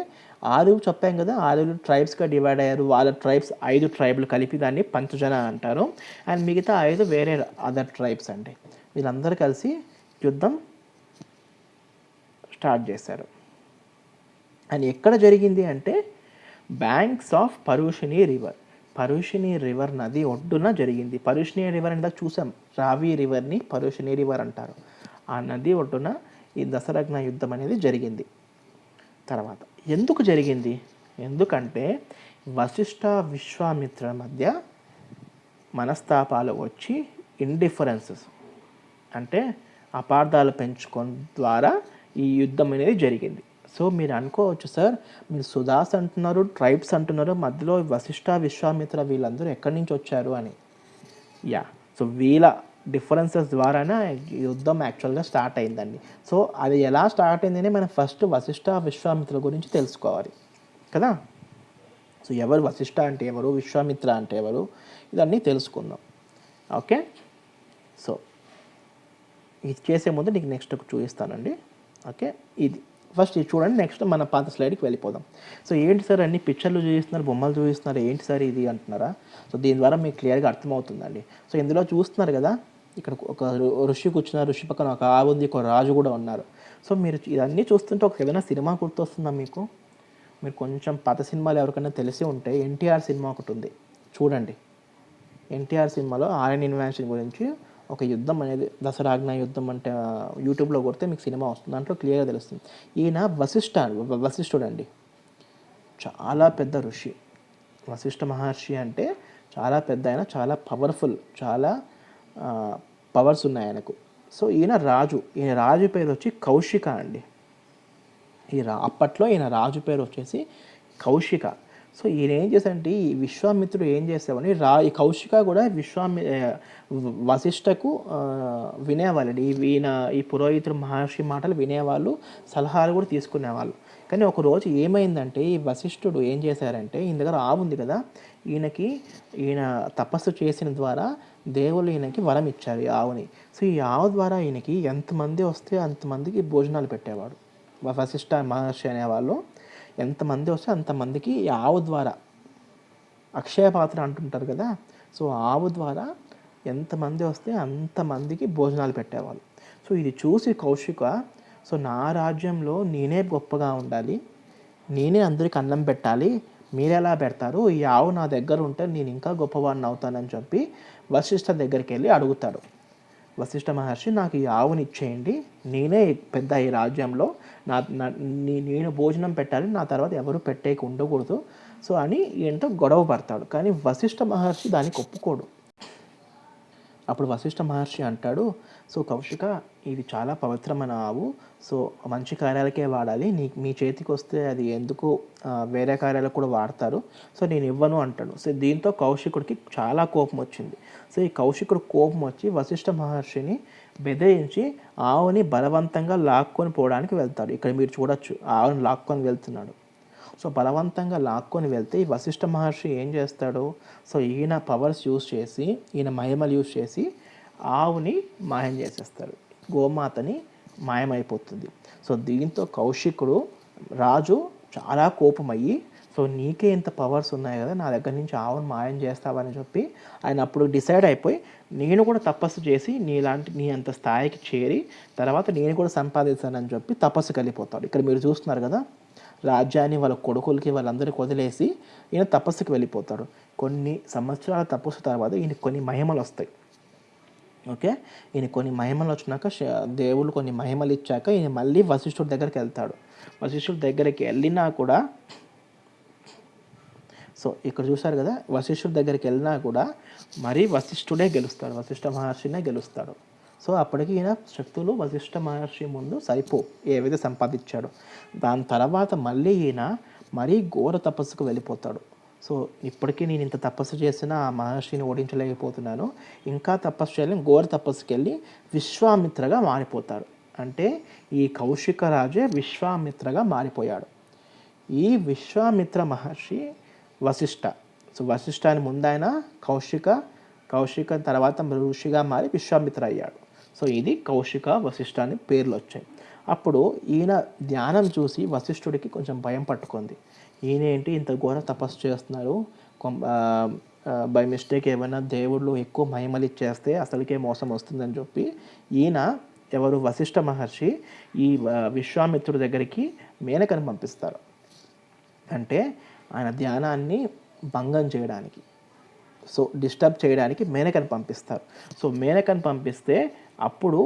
6 చెప్పాం కదా, 6 ట్రైబ్స్గా డివైడ్ అయ్యారు. వాళ్ళ ట్రైబ్స్ 5 ట్రైబ్లు కలిపి దాన్ని పంచజన అంటారు. అండ్ మిగతా 5 వేరే అదర్ ట్రైబ్స్ అండి. వీళ్ళందరూ కలిసి యుద్ధం స్టార్ట్ చేశారు. అండ్ ఎక్కడ జరిగింది అంటే బ్యాంక్స్ ఆఫ్ పరుషిణి రివర్, పరుషిణి రివర్ నది ఒడ్డున జరిగింది. పరుషిణి రివర్ అంటే చూసాం, రావి రివర్ని పరుషిణి రివర్ అంటారు. ఆ నది ఒడ్డున ఈ దసరాజ్ఞ యుద్ధం అనేది జరిగింది. తర్వాత ఎందుకు జరిగింది, ఎందుకంటే వశిష్ఠ విశ్వామిత్ర మధ్య మనస్తాపాలు వచ్చి ఇండిఫరెన్సెస్ అంటే అపార్థాలు పెంచుకోవడం ద్వారా ఈ యుద్ధం అనేది జరిగింది. సో మీరు అనుకోవచ్చు సార్, మీరు సుదాస్ అంటున్నారు, ట్రైబ్స్ అంటున్నారు, మధ్యలో వశిష్ఠ విశ్వామిత్ర వీళ్ళందరూ ఎక్కడి నుంచి వచ్చారు అని. సో వీళ్ళ డిఫరెన్సెస్ ద్వారానే యుద్ధం యాక్చువల్గా స్టార్ట్ అయిందండి. సో అది ఎలా స్టార్ట్ అయిందని మనం ఫస్ట్ వశిష్ఠ విశ్వామిత్ర గురించి తెలుసుకోవాలి కదా. సో ఎవరు వశిష్ఠ అంటే ఎవరు, విశ్వామిత్ర అంటే ఎవరు, ఇదన్నీ తెలుసుకుందాం. ఓకే, సో ఇది చేసే ముందు నీకు నెక్స్ట్ చూపిస్తానండి. ఓకే, ఇది ఫస్ట్ ఇది చూడండి, నెక్స్ట్ మన పాత స్లైడ్కి వెళ్ళిపోదాం. సో ఏంటి సార్ అన్ని పిక్చర్లు చూపిస్తున్నారు, బొమ్మలు చూపిస్తున్నారు, ఏంటి సార్ ఇది అంటున్నారా? సో దీని ద్వారా మీకు క్లియర్గా అర్థమవుతుందండి. సో ఇందులో చూస్తున్నారు కదా, ఇక్కడ ఒక ఋషి కూర్చున్నారు, ఋషి పక్కన ఒక ఆవు ఉంది, ఒక రాజు కూడా ఉన్నారు. సో మీరు ఇవన్నీ చూస్తుంటే ఒక ఏదైనా సినిమా గుర్తొస్తుందా మీకు? మీరు కొంచెం పాత సినిమాలు ఎవరికైనా తెలిసి ఉంటే ఎన్టీఆర్ సినిమా ఒకటి ఉంది చూడండి. ఎన్టీఆర్ సినిమాలో ఆర్యన్ ఇన్వాన్షన్ గురించి ఒక యుద్ధం అనేది, దసరాజ్ఞ యుద్ధం అంటే యూట్యూబ్లో కొడితే మీకు సినిమా వస్తుంది, దాంట్లో క్లియర్గా తెలుస్తుంది. ఈయన వశిష్ఠుడు అండి, చాలా పెద్ద ఋషి. వశిష్ఠ మహర్షి అంటే చాలా పెద్ద ఆయన, చాలా పవర్ఫుల్, చాలా పవర్స్ ఉన్నాయి ఆయనకు. సో ఈయన రాజు పేరు వచ్చి కౌశిక అండి. అప్పట్లో ఈయన రాజు పేరు వచ్చేసి కౌశిక. సో ఈయన ఏం చేశాడంటే ఈ విశ్వామిత్రుడు ఏం చేసావని ఈ కౌశిక కూడా వశిష్ఠకు వినేవాళ్ళండి. ఈ పురోహితుడు మహర్షి మాటలు వినేవాళ్ళు, సలహాలు కూడా తీసుకునేవాళ్ళు. కానీ ఒకరోజు ఏమైందంటే ఈ వశిష్ఠుడు ఏం చేశారంటే, ఈయన దగ్గర ఆవు ఉంది కదా, ఈయన తపస్సు చేసిన ద్వారా దేవుళ్ళు ఈయనకి వరం ఇచ్చారు ఈ ఆవుని. సో ఈ ఆవు ద్వారా ఈయనకి ఎంతమంది వస్తే అంతమందికి భోజనాలు పెట్టేవాడు. వశిష్ఠ మహర్షి అనేవాళ్ళు ఎంతమంది వస్తే అంతమందికి ఈ ఆవు ద్వారా, అక్షయ పాత్ర అంటుంటారు కదా, సో ఆవు ద్వారా ఎంతమంది వస్తే అంతమందికి భోజనాలు పెట్టేవాళ్ళు. సో ఇది చూసి కౌశిక, సో నా రాజ్యంలో నేనే గొప్పగా ఉండాలి, నేనే అందరికి అన్నం పెట్టాలి, మీరు ఎలా పెడతారు, ఈ ఆవు నా దగ్గర ఉంటే నేను ఇంకా గొప్పవాడిని అవుతానని చెప్పి వశిష్ఠ దగ్గరికి వెళ్ళి అడుగుతాడు. వశిష్ఠ మహర్షి నాకు ఈ ఆవుని ఇచ్చేయండి, నేనే పెద్ద ఈ రాజ్యంలో, నేను భోజనం పెట్టాలి, నా తర్వాత ఎవరు పెట్టేకి ఉండకూడదు, సో అని ఏంటో గొడవ పడతాడు. కానీ వశిష్ఠ మహర్షి దానికి ఒప్పుకోడు. అప్పుడు వశిష్ఠ మహర్షి అంటాడు, సో కౌశిక, ఇది చాలా పవిత్రమైన ఆవు, సో మంచి కార్యాలకే వాడాలి, మీ చేతికి వస్తే అది ఎందుకు వేరే కార్యాలకు కూడా వాడతారు, సో నేను ఇవ్వను అంటాడు. సో దీంతో కౌశికుడికి చాలా కోపం వచ్చింది. సో ఈ కౌశికుడు కోపం వచ్చి వశిష్ఠ మహర్షిని బెదిరించి ఆవుని బలవంతంగా లాక్కొని పోవడానికి వెళ్తాడు. ఇక్కడ మీరు చూడొచ్చు, ఆవుని లాక్కొని వెళ్తున్నాడు. సో బలవంతంగా లాక్కొని వెళ్తే ఈ వశిష్ఠ మహర్షి ఏం చేస్తాడు, సో ఈయన పవర్స్ యూజ్ చేసి, ఈయన మహిమలు యూజ్ చేసి ఆవుని మాయం చేసేస్తాడు. గోమాతని మాయమైపోతుంది. సో దీంతో కౌశికుడు రాజు చాలా కోపమయ్యి, సో నీకే ఇంత పవర్స్ ఉన్నాయి కదా, నా దగ్గర నుంచి ఆవును మాయం చేస్తావని చెప్పి ఆయన అప్పుడు డిసైడ్ అయిపోయి, నేను కూడా తపస్సు చేసి నీ అంత స్థాయికి చేరి తర్వాత నేను కూడా సంపాదిస్తానని చెప్పి తపస్సుకి వెళ్ళిపోతాడు. ఇక్కడ మీరు చూస్తున్నారు కదా, రాజ్యాన్ని వాళ్ళ కొడుకులకి వాళ్ళందరికీ వదిలేసి ఈయన తపస్సుకి వెళ్ళిపోతాడు. కొన్ని సంవత్సరాల తపస్సు తర్వాత ఈయన కొన్ని మహిమలు వస్తాయి. ఓకే, ఈయన కొన్ని మహిమలు వచ్చినాక దేవుళ్ళు కొన్ని మహిమలు ఇచ్చాక ఈయన మళ్ళీ వశిష్ఠుడి దగ్గరికి వెళ్తాడు. వశిష్ఠుడి దగ్గరికి వెళ్ళినా కూడా, సో ఇక్కడ చూసారు కదా, వశిష్ఠుడి దగ్గరికి వెళ్ళినా కూడా మరీ వశిష్ఠుడే గెలుస్తాడు, వశిష్ఠ మహర్షినే గెలుస్తాడు. సో అప్పటికి ఈయన శక్తులు వశిష్ఠ మహర్షి ముందు సరిపో ఏవైతే సంపాదించాడు. దాని తర్వాత మళ్ళీ ఈయన మరీ ఘోర తపస్సుకు వెళ్ళిపోతాడు. సో ఇప్పటికీ నేను ఇంత తపస్సు చేసినా ఆ మహర్షిని ఓడించలేకపోతున్నాను, ఇంకా తపస్సు చేయాలని ఘోర తపస్సుకి వెళ్ళి విశ్వామిత్రగా మారిపోతాడు. అంటే ఈ కౌశిక రాజే విశ్వామిత్రగా మారిపోయాడు. ఈ విశ్వామిత్ర మహర్షి వశిష్ఠ. సో వశిష్ఠాని ముందైన కౌశిక తర్వాత ఋషిగా మారి విశ్వామిత్ర అయ్యాడు. సో ఇది కౌశిక వశిష్ఠ అని పేర్లు వచ్చాయి. అప్పుడు ఈయన ధ్యానం చూసి వశిష్ఠుడికి కొంచెం భయం పట్టుకుంది. ఈయన ఏంటి ఇంత ఘోర తపస్సు చేస్తున్నారు, బై మిస్టేక్ ఏమైనా దేవుళ్ళు ఎక్కువ మహిమలు ఇచ్చేస్తే అసలుకే మోసం వస్తుందని చెప్పి ఈయన ఎవరు వశిష్ఠ మహర్షి ఈ విశ్వామిత్రుడి దగ్గరికి మేనకను పంపిస్తారు. అంటే ఆయన ధ్యానాన్ని భంగం చేయడానికి, సో డిస్టర్బ్ చేయడానికి మేనకని పంపిస్తారు. సో మేనకని పంపిస్తే అప్పుడు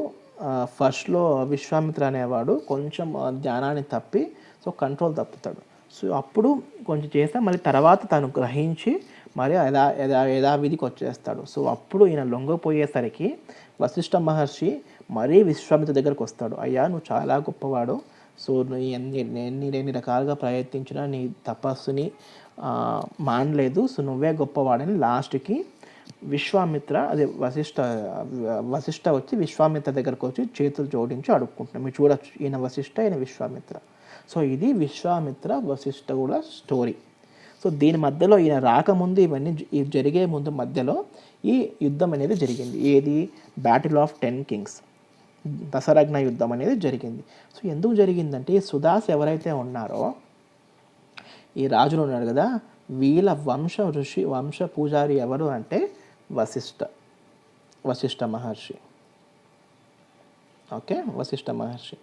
ఫస్ట్లో విశ్వామిత్ర అనేవాడు కొంచెం ధ్యానాన్ని తప్పి సో కంట్రోల్ తప్పుతాడు. సో అప్పుడు కొంచెం చేస్తే మళ్ళీ తర్వాత తను గ్రహించి మరి యథావిధికి వచ్చేస్తాడు. సో అప్పుడు ఈయన లొంగపోయేసరికి వశిష్ఠ మహర్షి మరీ విశ్వామిత్ర దగ్గరకు వస్తాడు. అయ్యా, నువ్వు చాలా గొప్పవాడు, సో ఎన్ని రకాలుగా ప్రయత్నించినా నీ తపస్సుని మానలేదు, సో నువ్వే గొప్పవాడని లాస్ట్కి విశ్వామిత్ర అదే వశిష్ఠ వచ్చి విశ్వామిత్ర దగ్గరకు వచ్చి చేతులు జోడించి అడుక్కుంటున్నాం. మీరు చూడొచ్చు, ఈయన వశిష్ఠ, ఈయన విశ్వామిత్ర. సో ఇది విశ్వామిత్ర వశిష్ఠ కూడా స్టోరీ. సో దీని మధ్యలో ఈయన రాకముందు ఇవన్నీ జరిగే ముందు మధ్యలో ఈ యుద్ధం అనేది జరిగింది. ఏది? బ్యాటిల్ ఆఫ్ 10 కింగ్స్, దశరథ్న యుద్ధం అనేది జరిగింది. సో ఎందుకు జరిగిందంటే ఈ సుదాస్ ఎవరైతే ఉన్నారో, ఈ రాజులు ఉన్నారు కదా, వీళ్ళ వంశ పూజారి ఎవరు అంటే వశిష్ఠ మహర్షి. ఓకే, వశిష్ఠ మహర్షి.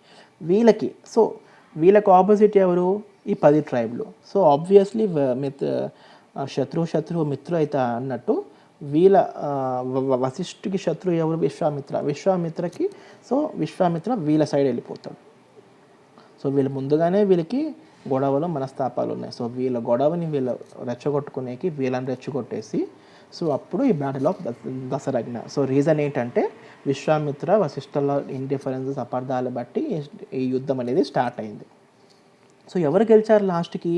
వీళ్ళకు ఆపోజిట్ ఎవరు? ఈ 10 ట్రైబ్లు. సో ఆబ్వియస్లీ శత్రువు మిత్రు అయితే అన్నట్టు వీళ్ళ వశిష్ఠుకి శత్రువు ఎవరు? విశ్వామిత్రకి. సో విశ్వామిత్ర వీళ్ళ సైడ్ వెళ్ళిపోతాడు. సో వీళ్ళు ముందుగానే వీళ్ళకి గొడవలు మనస్తాపాలు ఉన్నాయి. సో వీళ్ళ గొడవని రెచ్చగొట్టుకునేకి వీళ్ళని రెచ్చగొట్టేసి సో అప్పుడు ఈ బ్యాటిల్ ఆఫ్ దశరథ్న. సో రీజన్ ఏంటంటే విశ్వామిత్ర వశిష్ఠల ఇండిఫరెన్సెస్, అపార్థాలు బట్టి ఈ యుద్ధం అనేది స్టార్ట్ అయింది. సో ఎవరు గెలిచారు లాస్ట్కి?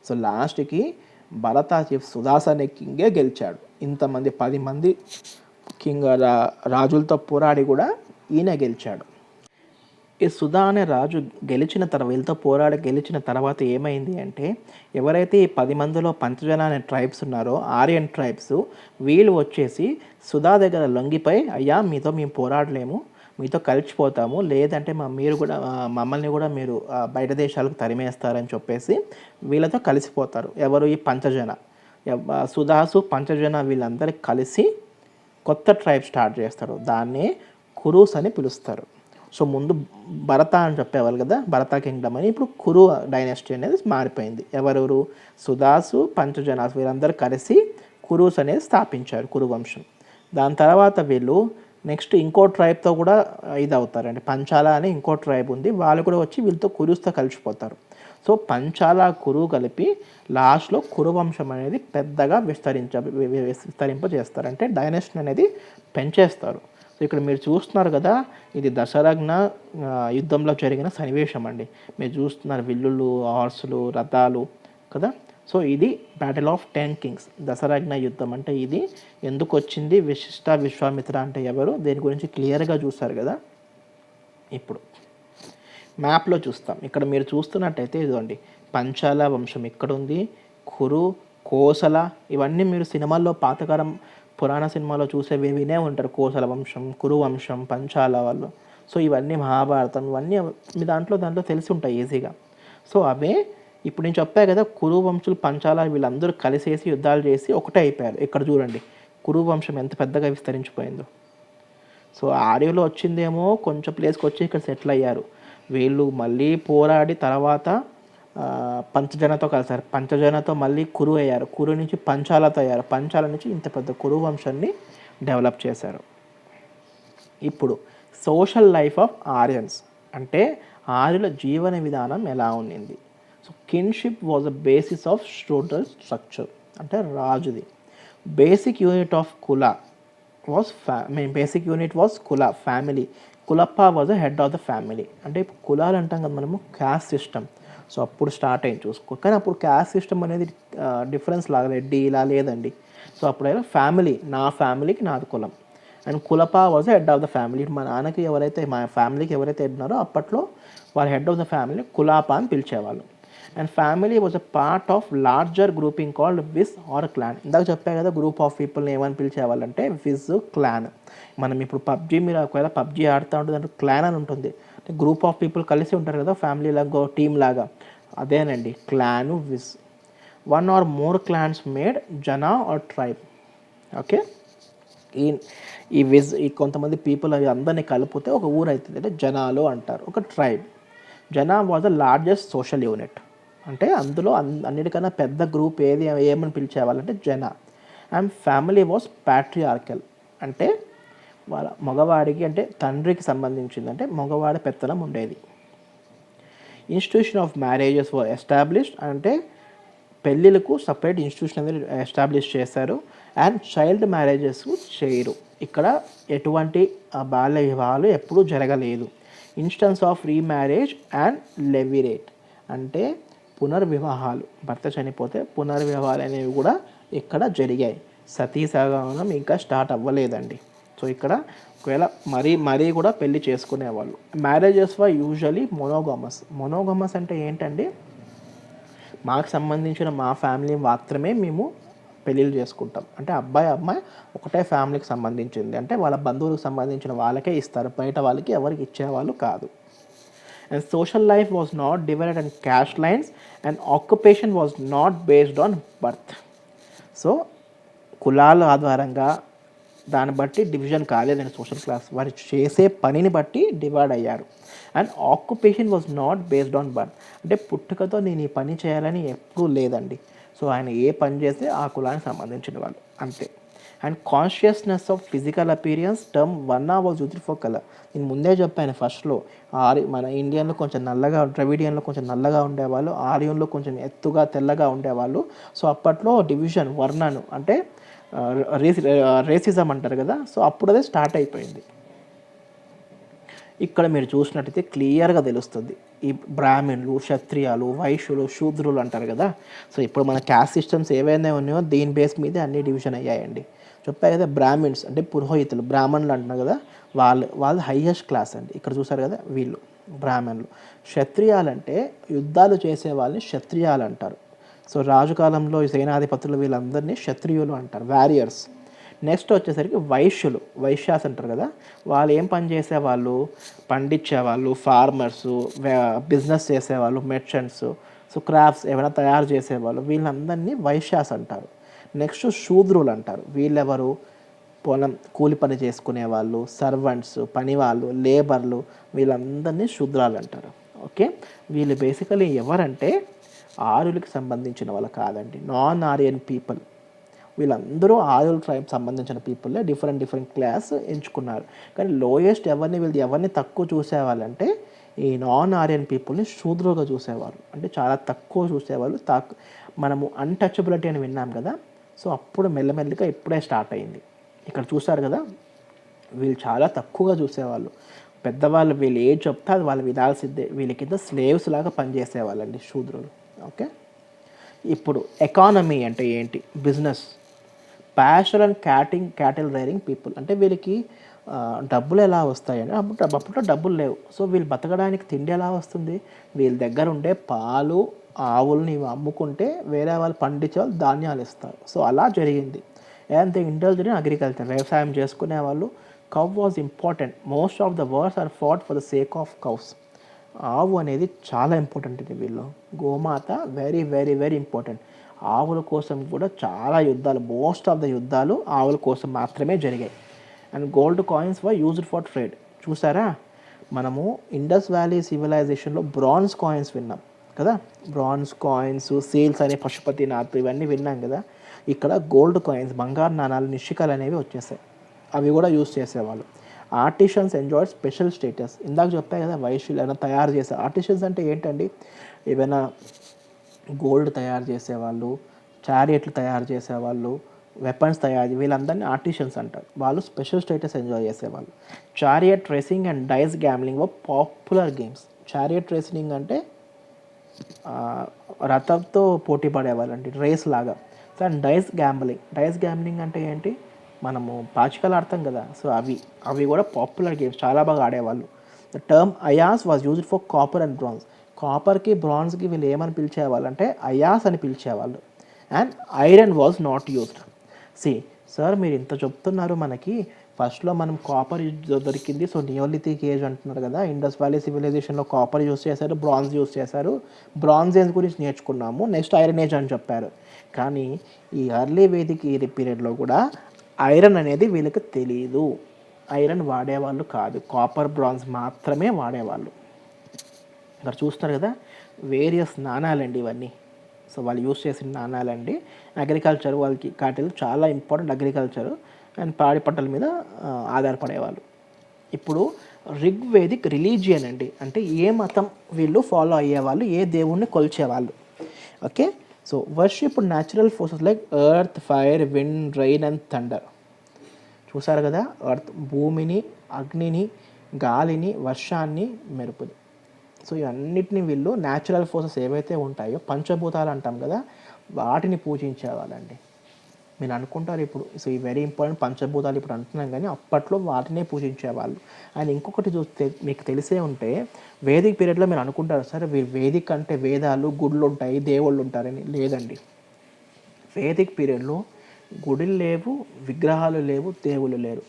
సో లాస్ట్కి సుదాస్ అనే కింగే గెలిచాడు. ఇంతమంది 10 మంది రాజులతో పోరాడి కూడా ఈయన గెలిచాడు. ఈ సుధా అనే రాజు వీళ్ళతో పోరాడి గెలిచిన తర్వాత ఏమైంది అంటే, ఎవరైతే ఈ 10 మందిలో పంచజన అనే ట్రైబ్స్ ఉన్నారో, ఆర్యన్ ట్రైబ్స్, వీళ్ళు వచ్చేసి సుధా దగ్గర లొంగిపోయి, అయ్యా మీతో మేము పోరాడలేము, మీతో కలిసిపోతాము, లేదంటే మమ్మల్ని కూడా మీరు బయట దేశాలకు తరిమేస్తారని చెప్పేసి వీళ్ళతో కలిసిపోతారు. ఎవరు? ఈ పంచజన. సుధాసు, పంచజన వీళ్ళందరూ కలిసి కొత్త ట్రైబ్ స్టార్ట్ చేస్తారు. దాన్నే కురూస్ అని పిలుస్తారు. సో ముందు భరత అని చెప్పేవాళ్ళు కదా, భరత కింగ్డమ్ అని, ఇప్పుడు కురు డైనాసిటీ అనేది మారిపోయింది. ఎవరెవరు? సుదాసు, పంచజనాసు వీళ్ళందరూ కలిసి కురూస్ అనేది స్థాపించారు, కురు వంశం. దాని తర్వాత వీళ్ళు నెక్స్ట్ ఇంకో ట్రైబ్తో కూడా ఇది అవుతారండి. పంచాల అని ఇంకో ట్రైబ్ ఉంది, వాళ్ళు కూడా వచ్చి వీళ్ళతో కురూస్తో కలిసిపోతారు. సో పంచాల కురు కలిపి లాస్ట్లో కురువంశం అనేది పెద్దగా విస్తరింపజేస్తారు, అంటే డైనెస్టీ అనేది పెంచేస్తారు. సో ఇక్కడ మీరు చూస్తున్నారు కదా, ఇది దశరథ్న యుద్ధంలో జరిగిన సన్నివేశం అండి. మీరు చూస్తున్నారు విల్లులు, హార్సులు, రథాలు కదా. సో ఇది బ్యాటిల్ ఆఫ్ 10 కింగ్స్, దశరథ్న యుద్ధం అంటే ఇది. ఎందుకు వచ్చింది, విశ్వామిత్ర అంటే ఎవరు, దేని గురించి క్లియర్గా చూస్తారు కదా. ఇప్పుడు మ్యాప్లో చూస్తాం. ఇక్కడ మీరు చూస్తున్నట్టయితే ఇదిగోండి పంచాల వంశం ఇక్కడ ఉంది, కురు, కోసల, ఇవన్నీ మీరు సినిమాల్లో పాతకాలం పురాణ సినిమాలో చూసేవి వినే ఉంటారు. కోసల వంశం, కురు వంశం, పంచాల వాళ్ళు. సో ఇవన్నీ మహాభారతం, ఇవన్నీ మీ దాంట్లో తెలిసి ఉంటాయి ఈజీగా. సో అవే ఇప్పుడు నేను చెప్పా కదా, కురు వంశులు, పంచాల వీళ్ళందరూ కలిసేసి యుద్ధాలు చేసి ఒకటే అయిపోయారు. ఇక్కడ చూడండి కురు వంశం ఎంత పెద్దగా విస్తరించిపోయిందో. సో ఆర్యలో వచ్చిందేమో కొంచెం ప్లేస్కి వచ్చి ఇక్కడ సెటిల్ అయ్యారు. వీళ్ళు మళ్ళీ పోరాడి తర్వాత పంచజనతో కలిసారు. పంచజనతో మళ్ళీ కురు అయ్యారు. కురు నుంచి పంచాలతో అయ్యారు. పంచాల నుంచి ఇంత పెద్ద కురు వంశాన్ని డెవలప్ చేశారు. ఇప్పుడు సోషల్ లైఫ్ ఆఫ్ ఆర్యన్స్ అంటే ఆర్యుల జీవన విధానం ఎలా ఉండింది. So kinship was a basis of social structure, అంటే రాజుది. బేసిక్ యూనిట్ ఆఫ్ కుల వాజ్ బేసిక్ యూనిట్ వాజ్ కుల, ఫ్యామిలీ. కులప్ప was a head of the family. అంటే కులాలు అంటాం కదా మనము, క్యాస్ట్ సిస్టమ్. సో అప్పుడు స్టార్ట్ అయింది చూసుకో. కానీ అప్పుడు క్యాస్ట్ సిస్టమ్ అనేది డిఫరెన్స్ లాగా రెడ్డి ఇలా లేదండి. సో అప్పుడైనా ఫ్యామిలీ, నా ఫ్యామిలీకి నాది కులం. అండ్ కులప was head of the family. మా నాన్నకి ఎవరైతే, మా ఫ్యామిలీకి ఎవరైతే ఉన్నారో అప్పట్లో వాళ్ళ హెడ్ ఆఫ్ ద ఫ్యామిలీ కులాప అని పిలిచేవాళ్ళు. And family was a part of larger grouping called విస్ ఆర్ క్లాన్. ఇందాక చెప్పా కదా, గ్రూప్ ఆఫ్ పీపుల్ని ఏమని పిలిచేవాళ్ళంటే విజ్, క్లాన్. మనం ఇప్పుడు పబ్జీ, మీరు ఒకవేళ పబ్జీ ఆడుతూ ఉంటే దాంట్లో క్లాన్ అని ఉంటుంది, అంటే గ్రూప్ ఆఫ్ పీపుల్ కలిసి ఉంటారు కదా, ఫ్యామిలీ లాగా, టీమ్ లాగా. అదేనండి క్లాను, విజ్. One or more clans made జనా ఆర్ ట్రైబ్. ఓకే, ఈ విజ్, ఈ కొంతమంది పీపుల్ అవి అందరినీ కలిపితే ఒక ఊరు అవుతుంది, అంటే జనాలు అంటారు, ఒక ట్రైబ్. జనా was the largest social unit. అంటే అందులో అన్నిటికన్నా పెద్ద గ్రూప్ ఏది, ఏమని పిలిచేవాళ్ళంటే జనా. అండ్ ఫ్యామిలీ వాజ్ ప్యాట్రియార్కల్, అంటే వాళ్ళ మగవాడికి అంటే తండ్రికి సంబంధించింది, అంటే మగవాడి పెత్తనం ఉండేది. Institution of marriages were established, అంటే పెళ్ళిళ్ళకు సపరేట్ ఇన్స్టిట్యూషన్ అనేది ఎస్టాబ్లిష్ చేశారు. అండ్ చైల్డ్ మ్యారేజెస్ చేయరు. ఇక్కడ ఎటువంటి బాల్య వివాహాలు ఎప్పుడూ జరగలేదు. ఇన్స్టెన్స్ ఆఫ్ రీమ్యారేజ్ అండ్ లెవిరేట్, అంటే పునర్వివాహాలు, భర్త చనిపోతే పునర్వివాహాలు అనేవి కూడా ఇక్కడ జరిగాయి. సతీ సహగమనం ఇంకా స్టార్ట్ అవ్వలేదండి. సో ఇక్కడ ఒకవేళ మరీ కూడా పెళ్లి చేసుకునేవాళ్ళు. Marriages were usually మొనోగమస్. మొనోగమస్ అంటే ఏంటండి, మాకు సంబంధించిన మా ఫ్యామిలీ మాత్రమే మేము పెళ్ళిళ్ళు చేసుకుంటాం, అంటే అబ్బాయి అమ్మాయి ఒకటే ఫ్యామిలీకి సంబంధించింది, అంటే వాళ్ళ బంధువులకు సంబంధించిన వాళ్ళకే ఇస్తారు, బయట వాళ్ళకి ఎవరికి ఇచ్చేవాళ్ళు కాదు. And social life was naught divided and caste lines and occupation was not based on birth. So కులాల ఆధారంగా దాన్ని బట్టి డివిజన్ కాలేదండి సోషల్ క్లాస్, వారు చేసే పనిని బట్టి డివైడ్ అయ్యారు. And occupation was not based on birth, అంటే పుట్టుకతో నేను ఈ పని చేయాలని ఎప్పుడూ లేదండి. సో ఆయన ఏ పని చేస్తే ఆ కులానికి సంబంధించిన వాళ్ళు అంతే. And consciousness of physical appearance term వన్నా వాజ్ యూజ్డ్ ఫర్ కలర్. నేను ముందే చెప్పాను ఫస్ట్లో, మన ఇండియన్లో కొంచెం నల్లగా, ద్రవిడియన్లో కొంచెం నల్లగా ఉండేవాళ్ళు, ఆర్యన్లో కొంచెం ఎత్తుగా తెల్లగా ఉండేవాళ్ళు. సో అప్పట్లో డివిజన్, వర్ణను అంటే రేసిజం అంటారు కదా, సో అప్పుడు అదే స్టార్ట్ అయిపోయింది. ఇక్కడ మీరు చూసినట్టయితే క్లియర్గా తెలుస్తుంది, ఈ బ్రాహ్మణులు, క్షత్రియాలు, వైశ్యులు, శూద్రులు అంటారు కదా. సో ఇప్పుడు మన క్యాస్ట్ సిస్టమ్స్ ఏవైనా ఉన్నాయో దీని బేస్ మీదే అన్ని డివిజన్ అయ్యాయండి. చెప్పాయి కదా, బ్రాహ్మిన్స్ అంటే పురోహితులు, బ్రాహ్మణులు అంటున్నారు కదా, వాళ్ళు హైయెస్ట్ క్లాస్ అండి. ఇక్కడ చూసారు కదా వీళ్ళు బ్రాహ్మణులు. క్షత్రియాలు అంటే యుద్ధాలు చేసే వాళ్ళని క్షత్రియాలు అంటారు. సో రాజు కాలంలో ఈ సేనాధిపతులు వీళ్ళందరినీ క్షత్రియులు అంటారు, వారియర్స్. నెక్స్ట్ వచ్చేసరికి వైశ్యులు, వైశ్యాస్ అంటారు కదా, వాళ్ళు ఏం పని చేసేవాళ్ళు, పండించేవాళ్ళు, ఫార్మర్సు, బిజినెస్ చేసేవాళ్ళు, మెర్చెంట్స్, సో క్రాఫ్ట్స్ ఏమైనా తయారు చేసేవాళ్ళు, వీళ్ళందరినీ వైశ్యాస్ అంటారు. నెక్స్ట్ శూద్రులు అంటారు, వీళ్ళెవరు, పొలం కూలి పని చేసుకునేవాళ్ళు, సర్వెంట్స్, పనివాళ్ళు, లేబర్లు, వీళ్ళందరినీ శూద్రాలు అంటారు. ఓకే, వీళ్ళు బేసికలీ ఎవరంటే ఆర్యులకి సంబంధించిన వాళ్ళు కాదండి, నాన్ ఆర్యన్ పీపుల్. వీళ్ళందరూ ఆర్యుల్ ట్రైబ్ సంబంధించిన పీపుల్లే, డిఫరెంట్ క్లాస్ ఎంచుకున్నారు. కానీ లోయెస్ట్ వీళ్ళు ఎవరిని తక్కువ చూసేవాళ్ళంటే ఈ నాన్ ఆర్యన్ పీపుల్ని శూద్రులుగా చూసేవారు, అంటే చాలా తక్కువ చూసేవాళ్ళు. మనము అన్టచబిలిటీ అని విన్నాం కదా, సో అప్పుడు మెల్లమెల్లిగా ఇప్పుడే స్టార్ట్ అయింది. ఇక్కడ చూసారు కదా, వీళ్ళు చాలా తక్కువగా చూసేవాళ్ళు. పెద్దవాళ్ళు వీళ్ళు ఏది చెప్తే అది వాళ్ళు వినాల్సిందే, వీళ్ళ కింద స్లేవ్స్ లాగా పనిచేసేవాళ్ళండి శూద్రులు. ఓకే, ఇప్పుడు ఎకానమీ అంటే ఏంటి? Business. Passion and cattle rearing people, అంటే వీళ్ళకి డబ్బులు ఎలా వస్తాయని, అప్పట్లో డబ్బులు లేవు. సో వీళ్ళు బతకడానికి తిండి ఎలా వస్తుంది? వీళ్ళ దగ్గర ఉండే పాలు ఆవుల్ని అమ్ముకుంటే వేరే వాళ్ళు పండించే వాళ్ళు ధాన్యాలు ఇస్తారు. సో అలా జరిగింది. And the intelligent in agriculture, వ్యవసాయం చేసుకునే వాళ్ళు. Cow was important. Most of the wars are fought for the sake of cows. ఆవు అనేది చాలా ఇంపార్టెంట్ ఇది వీళ్ళు. గోమాత వెరీ వెరీ వెరీ ఇంపార్టెంట్. ఆవుల కోసం కూడా చాలా యుద్ధాలు, మోస్ట్ ఆఫ్ ద యుద్ధాలు ఆవుల కోసం మాత్రమే జరిగాయి. And gold coins were used for trade. చూసారా, మనము ఇండస్ వ్యాలీ సివిలైజేషన్లో బ్రాంజ్ కాయిన్స్ విన్నాం కదా, బ్రాంజ్ కాయిన్స్, సీల్స్ అనే పశుపతినాథ్ ఇవన్నీ విన్నాం కదా. ఇక్కడ గోల్డ్ కాయిన్స్, బంగారు నాణాలు, నిషికాలు అనేవి వచ్చేసాయి. అవి కూడా యూజ్ చేసేవాళ్ళు. Artisans enjoy special status. ఇందాక చెప్పాయి కదా, వైశ్యులు ఏమైనా తయారు చేసే ఆర్టిషన్స్ అంటే ఏంటండి? ఏమైనా గోల్డ్ తయారు చేసేవాళ్ళు, చారియట్లు తయారు చేసేవాళ్ళు, వెపన్స్ తయారు, వీళ్ళందరినీ ఆర్టిషన్స్ అంటారు. వాళ్ళు స్పెషల్ స్టేటస్ ఎంజాయ్ చేసేవాళ్ళు. Chariot racing and dice gambling were popular games. Chariot racing అంటే రథంతో పోటీ పడేవాళ్ళండి, రేస్ లాగా. అండ్ డైస్ గ్యాంబ్లింగ్ అంటే ఏంటి? మనము పాచికలు ఆడతాం కదా, సో అవి కూడా పాపులర్ గేమ్స్, చాలా బాగా ఆడేవాళ్ళు. ద టర్మ్ అయాస్ was used for copper and bronze. కాపర్కి బ్రాంజ్కి వీళ్ళు ఏమని పిలిచేవాళ్ళు అంటే అయాస్ అని పిలిచేవాళ్ళు. And iron was not used. Sir మీరు ఇంత చెప్తున్నారు, మనకి ఫస్ట్లో మనం కాపర్ దొరికింది, సో నియోలిథిక్ ఏజ్ అంటున్నారు కదా, ఇండస్ వ్యాలీ సివిలైజేషన్లో కాపర్ యూజ్ చేశారు, బ్రాంజ్ యూజ్ చేశారు, బ్రాంజ్ ఏజ్ గురించి నేర్చుకున్నాము, నెక్స్ట్ ఐరన్ ఏజ్ అని చెప్పారు. కానీ ఈ ఎర్లీ వేదిక్ పీరియడ్లో కూడా ఐరన్ అనేది వీళ్ళకి తెలియదు, ఐరన్ వాడేవాళ్ళు కాదు, కాపర్ బ్రాంజ్ మాత్రమే వాడేవాళ్ళు. ఇక్కడ చూస్తారు కదా, వేరియస్ నాణాలండి ఇవన్నీ. సో వాళ్ళు యూస్ చేసిన నాణాలండి. అగ్రికల్చర్ వాళ్ళకి కాటిల్ చాలా ఇంపార్టెంట్, అగ్రికల్చర్ అండ్ పాడి పంటల మీద ఆధారపడేవాళ్ళు. ఇప్పుడు రిగ్వేదిక్ రిలీజియన్ అండి, అంటే ఏ మతం వీళ్ళు ఫాలో అయ్యేవాళ్ళు, ఏ దేవుణ్ణి కొలిచేవాళ్ళు. Okay, so worship natural forces like earth, fire, wind, rain and thunder. చూసారు కదా, ఎర్త్ భూమిని, అగ్నిని, గాలిని, వర్షాన్ని, మెరుపుని. సో ఇవన్నిటిని వీళ్ళు న్యాచురల్ ఫోర్సెస్ ఏవైతే ఉంటాయో, పంచభూతాలు అంటాం కదా, వాటిని పూజించేవాళ్ళండి. మీరు అనుకుంటారు ఇప్పుడు, సో ఈ వెరీ ఇంపార్టెంట్ పంచభూతాలు ఇప్పుడు అంటున్నాం, కానీ అప్పట్లో వాటినే పూజించేవాళ్ళు. అండ్ ఇంకొకటి చూస్తే మీకు తెలిసే ఉంటే, వేదిక్ పీరియడ్లో మీరు అనుకుంటారు సరే వేదిక్ అంటే వేదాలు, గుడులు ఉంటాయి, దేవుళ్ళు ఉంటారని. లేదండి, వేదిక్ పీరియడ్లో గుడులు లేవు, విగ్రహాలు లేవు, దేవుళ్ళు లేరు.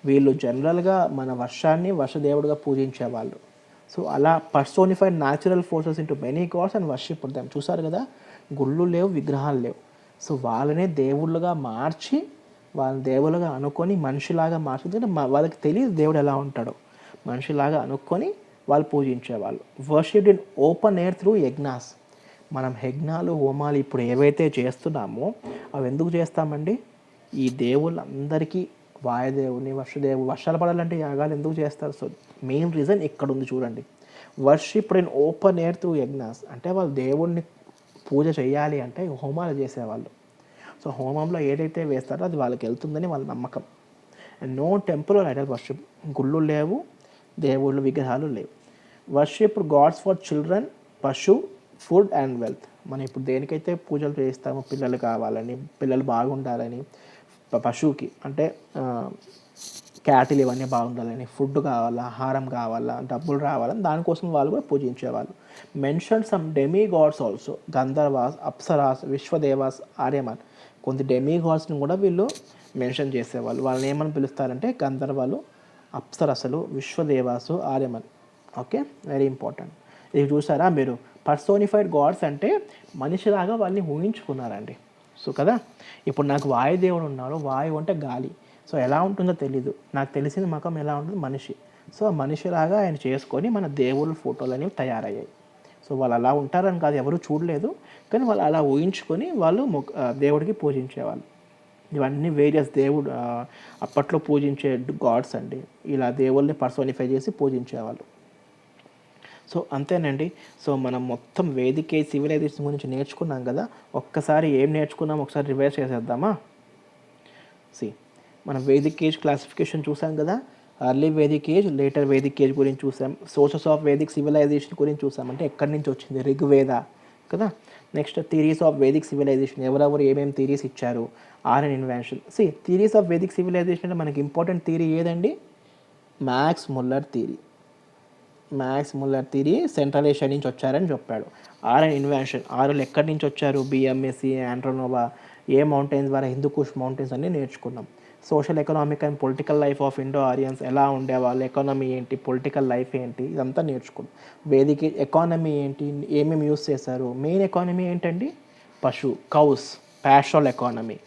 వీళ్ళు జనరల్గా మన వర్షాన్ని వర్షదేవుడిగా పూజించేవాళ్ళు. సో అలా personified natural forces into many gods and worship them. చూసారు కదా, గుళ్ళు లేవు, విగ్రహాలు లేవు, సో వాళ్ళనే దేవుళ్ళుగా మార్చి, వాళ్ళని దేవుళ్ళుగా అనుకొని మనిషిలాగా మార్చుకుంటే వాళ్ళకి తెలియదు దేవుడు ఎలా ఉంటాడో, మనిషిలాగా అనుకొని వాళ్ళు పూజించేవాళ్ళు. Worshipped in open air through yajnas. మనం యజ్ఞాలు, హోమాలు ఇప్పుడు ఏవైతే చేస్తున్నామో అవి ఎందుకు చేస్తామండి? ఈ దేవుళ్ళందరికీ, వాయుదేవుని, వర్షాలు పడాలంటే యాగాలు ఎందుకు చేస్తారు? సో మెయిన్ రీజన్ ఇక్కడ ఉంది చూడండి. Worshipped in open air through yajnas, అంటే వాళ్ళు దేవుణ్ణి పూజ చేయాలి అంటే హోమాలు చేసేవాళ్ళు. సో హోమంలో ఏదైతే వేస్తారో అది వాళ్ళకి వెళ్తుందని వాళ్ళ నమ్మకం. And no temple or idol worship. గుళ్ళు లేవు, దేవుళ్ళు, విగ్రహాలు లేవు. వర్షిప్ గాడ్స్ ఫర్ చిల్డ్రన్, పశు, ఫుడ్ అండ్ వెల్త్. మనం ఇప్పుడు దేనికైతే పూజలు చేస్తామో, పిల్లలు కావాలని, పిల్లలు బాగుండాలని, పశువుకి అంటే క్యాటిల్ ఇవన్నీ బాగుండాలని, ఫుడ్ కావాలా, ఆహారం కావాలా, డబ్బులు రావాలని, దానికోసం వాళ్ళు కూడా పూజించేవాళ్ళు. Mention some demi gods also, Gandharvas, Apsaras, Vishvadevas, Aryaman. కొంత డెమీ గాడ్స్ని కూడా వీళ్ళు మెన్షన్ చేసేవాళ్ళు. వాళ్ళని ఏమని పిలుస్తారంటే గంధర్వాలు, అప్సరసలు, విశ్వదేవాసు, ఆర్యమన్. Okay, very important. ఇది చూసారా మీరు, పర్సోనిఫైడ్ గాడ్స్ అంటే మనిషిలాగా వాళ్ళని ఊహించుకున్నారండి. సో కదా, ఇప్పుడు నాకు వాయుదేవుడు ఉన్నాడు, వాయువు అంటే గాలి, సో ఎలా ఉంటుందో తెలీదు, నాకు తెలిసిన మకం ఎలా ఉంటుంది, మనిషి. సో మనిషిలాగా ఆయన చేసుకొని మన దేవుళ్ళ ఫోటోలు అనేవి తయారయ్యాయి. సో వాళ్ళు అలా ఉంటారని కాదు, ఎవరు చూడలేదు, కానీ వాళ్ళు అలా ఊహించుకొని వాళ్ళు దేవుడికి పూజించేవాళ్ళు. ఇవన్నీ వేరియస్ దేవుడు అప్పట్లో పూజించే గాడ్స్ అండి. ఇలా దేవుళ్ళని పర్సోనిఫై చేసి పూజించేవాళ్ళు. సో అంతేనండి. సో మనం మొత్తం వేదిక సివిలైజేషన్ గురించి నేర్చుకున్నాం కదా. ఒక్కసారి ఏం నేర్చుకున్నాం ఒకసారి రివైజ్ చేసేద్దామా? సి మనం వేదిక్ ఏజ్ క్లాసిఫికేషన్ చూసాం కదా. Early Vedic age, later Vedic age గురించి చూసాం. సోర్సెస్ ఆఫ్ వేదిక్ సివిలైజేషన్ గురించి చూసాం. అంటే ఎక్కడి నుంచి వచ్చింది, ఋగ్వేద కదా. Next theories of Vedic civilization, ఎవరెవరు ఏమేమి థియరీస్ ఇచ్చారు. Aryan invention. See theories of Vedic civilization అంటే మనకి ఇంపార్టెంట్ థియరీ ఏదండి? Max Muller theory. Max Muller theory Central Asia నుంచి వచ్చారని చెప్పాడు. ఆర్ఎన్ ఇన్వెన్షన్, ఆరులు ఎక్కడి నుంచి వచ్చారు? బిఎంఎస్సి, ఆండ్రోనోవా, ఏ మౌంటైన్స్ ద్వారా, హిందూకుష్ మౌంటైన్స్ అన్ని నేర్చుకున్నాం. Social economic and political life of Indo ఆరియన్స్, ఎలా ఉండేవాళ్ళు, ఎకానమీ ఏంటి, పొలిటికల్ లైఫ్ ఏంటి, ఇదంతా నేర్చుకున్నాం. వేదిక ఎకానమీ ఏంటి, ఏమేమి యూస్ చేశారు. మెయిన్ ఎకానమీ ఏంటండి? పశు, కౌస్, ప్యాస్టరల్ ఎకానమీ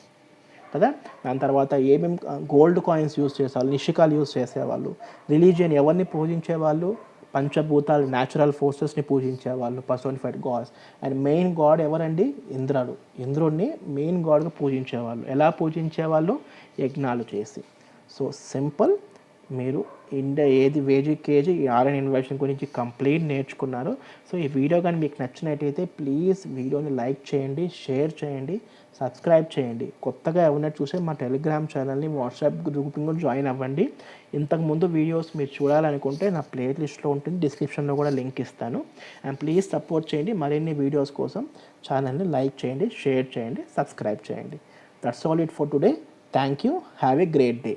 కదా. దాని తర్వాత ఏమేమి గోల్డ్ కాయిన్స్ యూస్ చేసేవాళ్ళు, నిషికాలు యూస్ చేసేవాళ్ళు. రిలీజియన్ ఎవరిని పూజించేవాళ్ళు? పంచభూతాలు, న్యాచురల్ ఫోర్సెస్ని పూజించేవాళ్ళు, personified gods. And main god ఎవరండి? ఇంద్రుడు. ఇంద్రుడిని మెయిన్ గాడ్గా పూజించేవాళ్ళు. ఎలా పూజించేవాళ్ళు? యజ్ఞాలు చేసి. So simple. మీరు ఇండియా ఏది వేదిక్ ఏజ్, ఈ ఆర్ఎన్ ఇన్వెన్షన్ గురించి కంప్లీట్ నేర్చుకున్నారు. సో ఈ వీడియో కానీ మీకు నచ్చినట్టయితే ప్లీజ్ వీడియోని లైక్ చేయండి, షేర్ చేయండి, సబ్స్క్రైబ్ చేయండి. కొత్తగా ఎవరైనా చూసే మా టెలిగ్రామ్ ఛానల్ని, వాట్సాప్ గ్రూప్ని కూడా జాయిన్ అవ్వండి. ఇంతకుముందు వీడియోస్ మీరు చూడాలనుకుంటే నా ప్లేలిస్ట్లో ఉంటుంది, డిస్క్రిప్షన్లో కూడా లింక్ ఇస్తాను. అండ్ ప్లీజ్ సపోర్ట్ చేయండి. మరిన్ని వీడియోస్ కోసం ఛానల్ని లైక్ చేయండి, షేర్ చేయండి, సబ్స్క్రైబ్ చేయండి. That's all it for today. Thank you. Have a great day.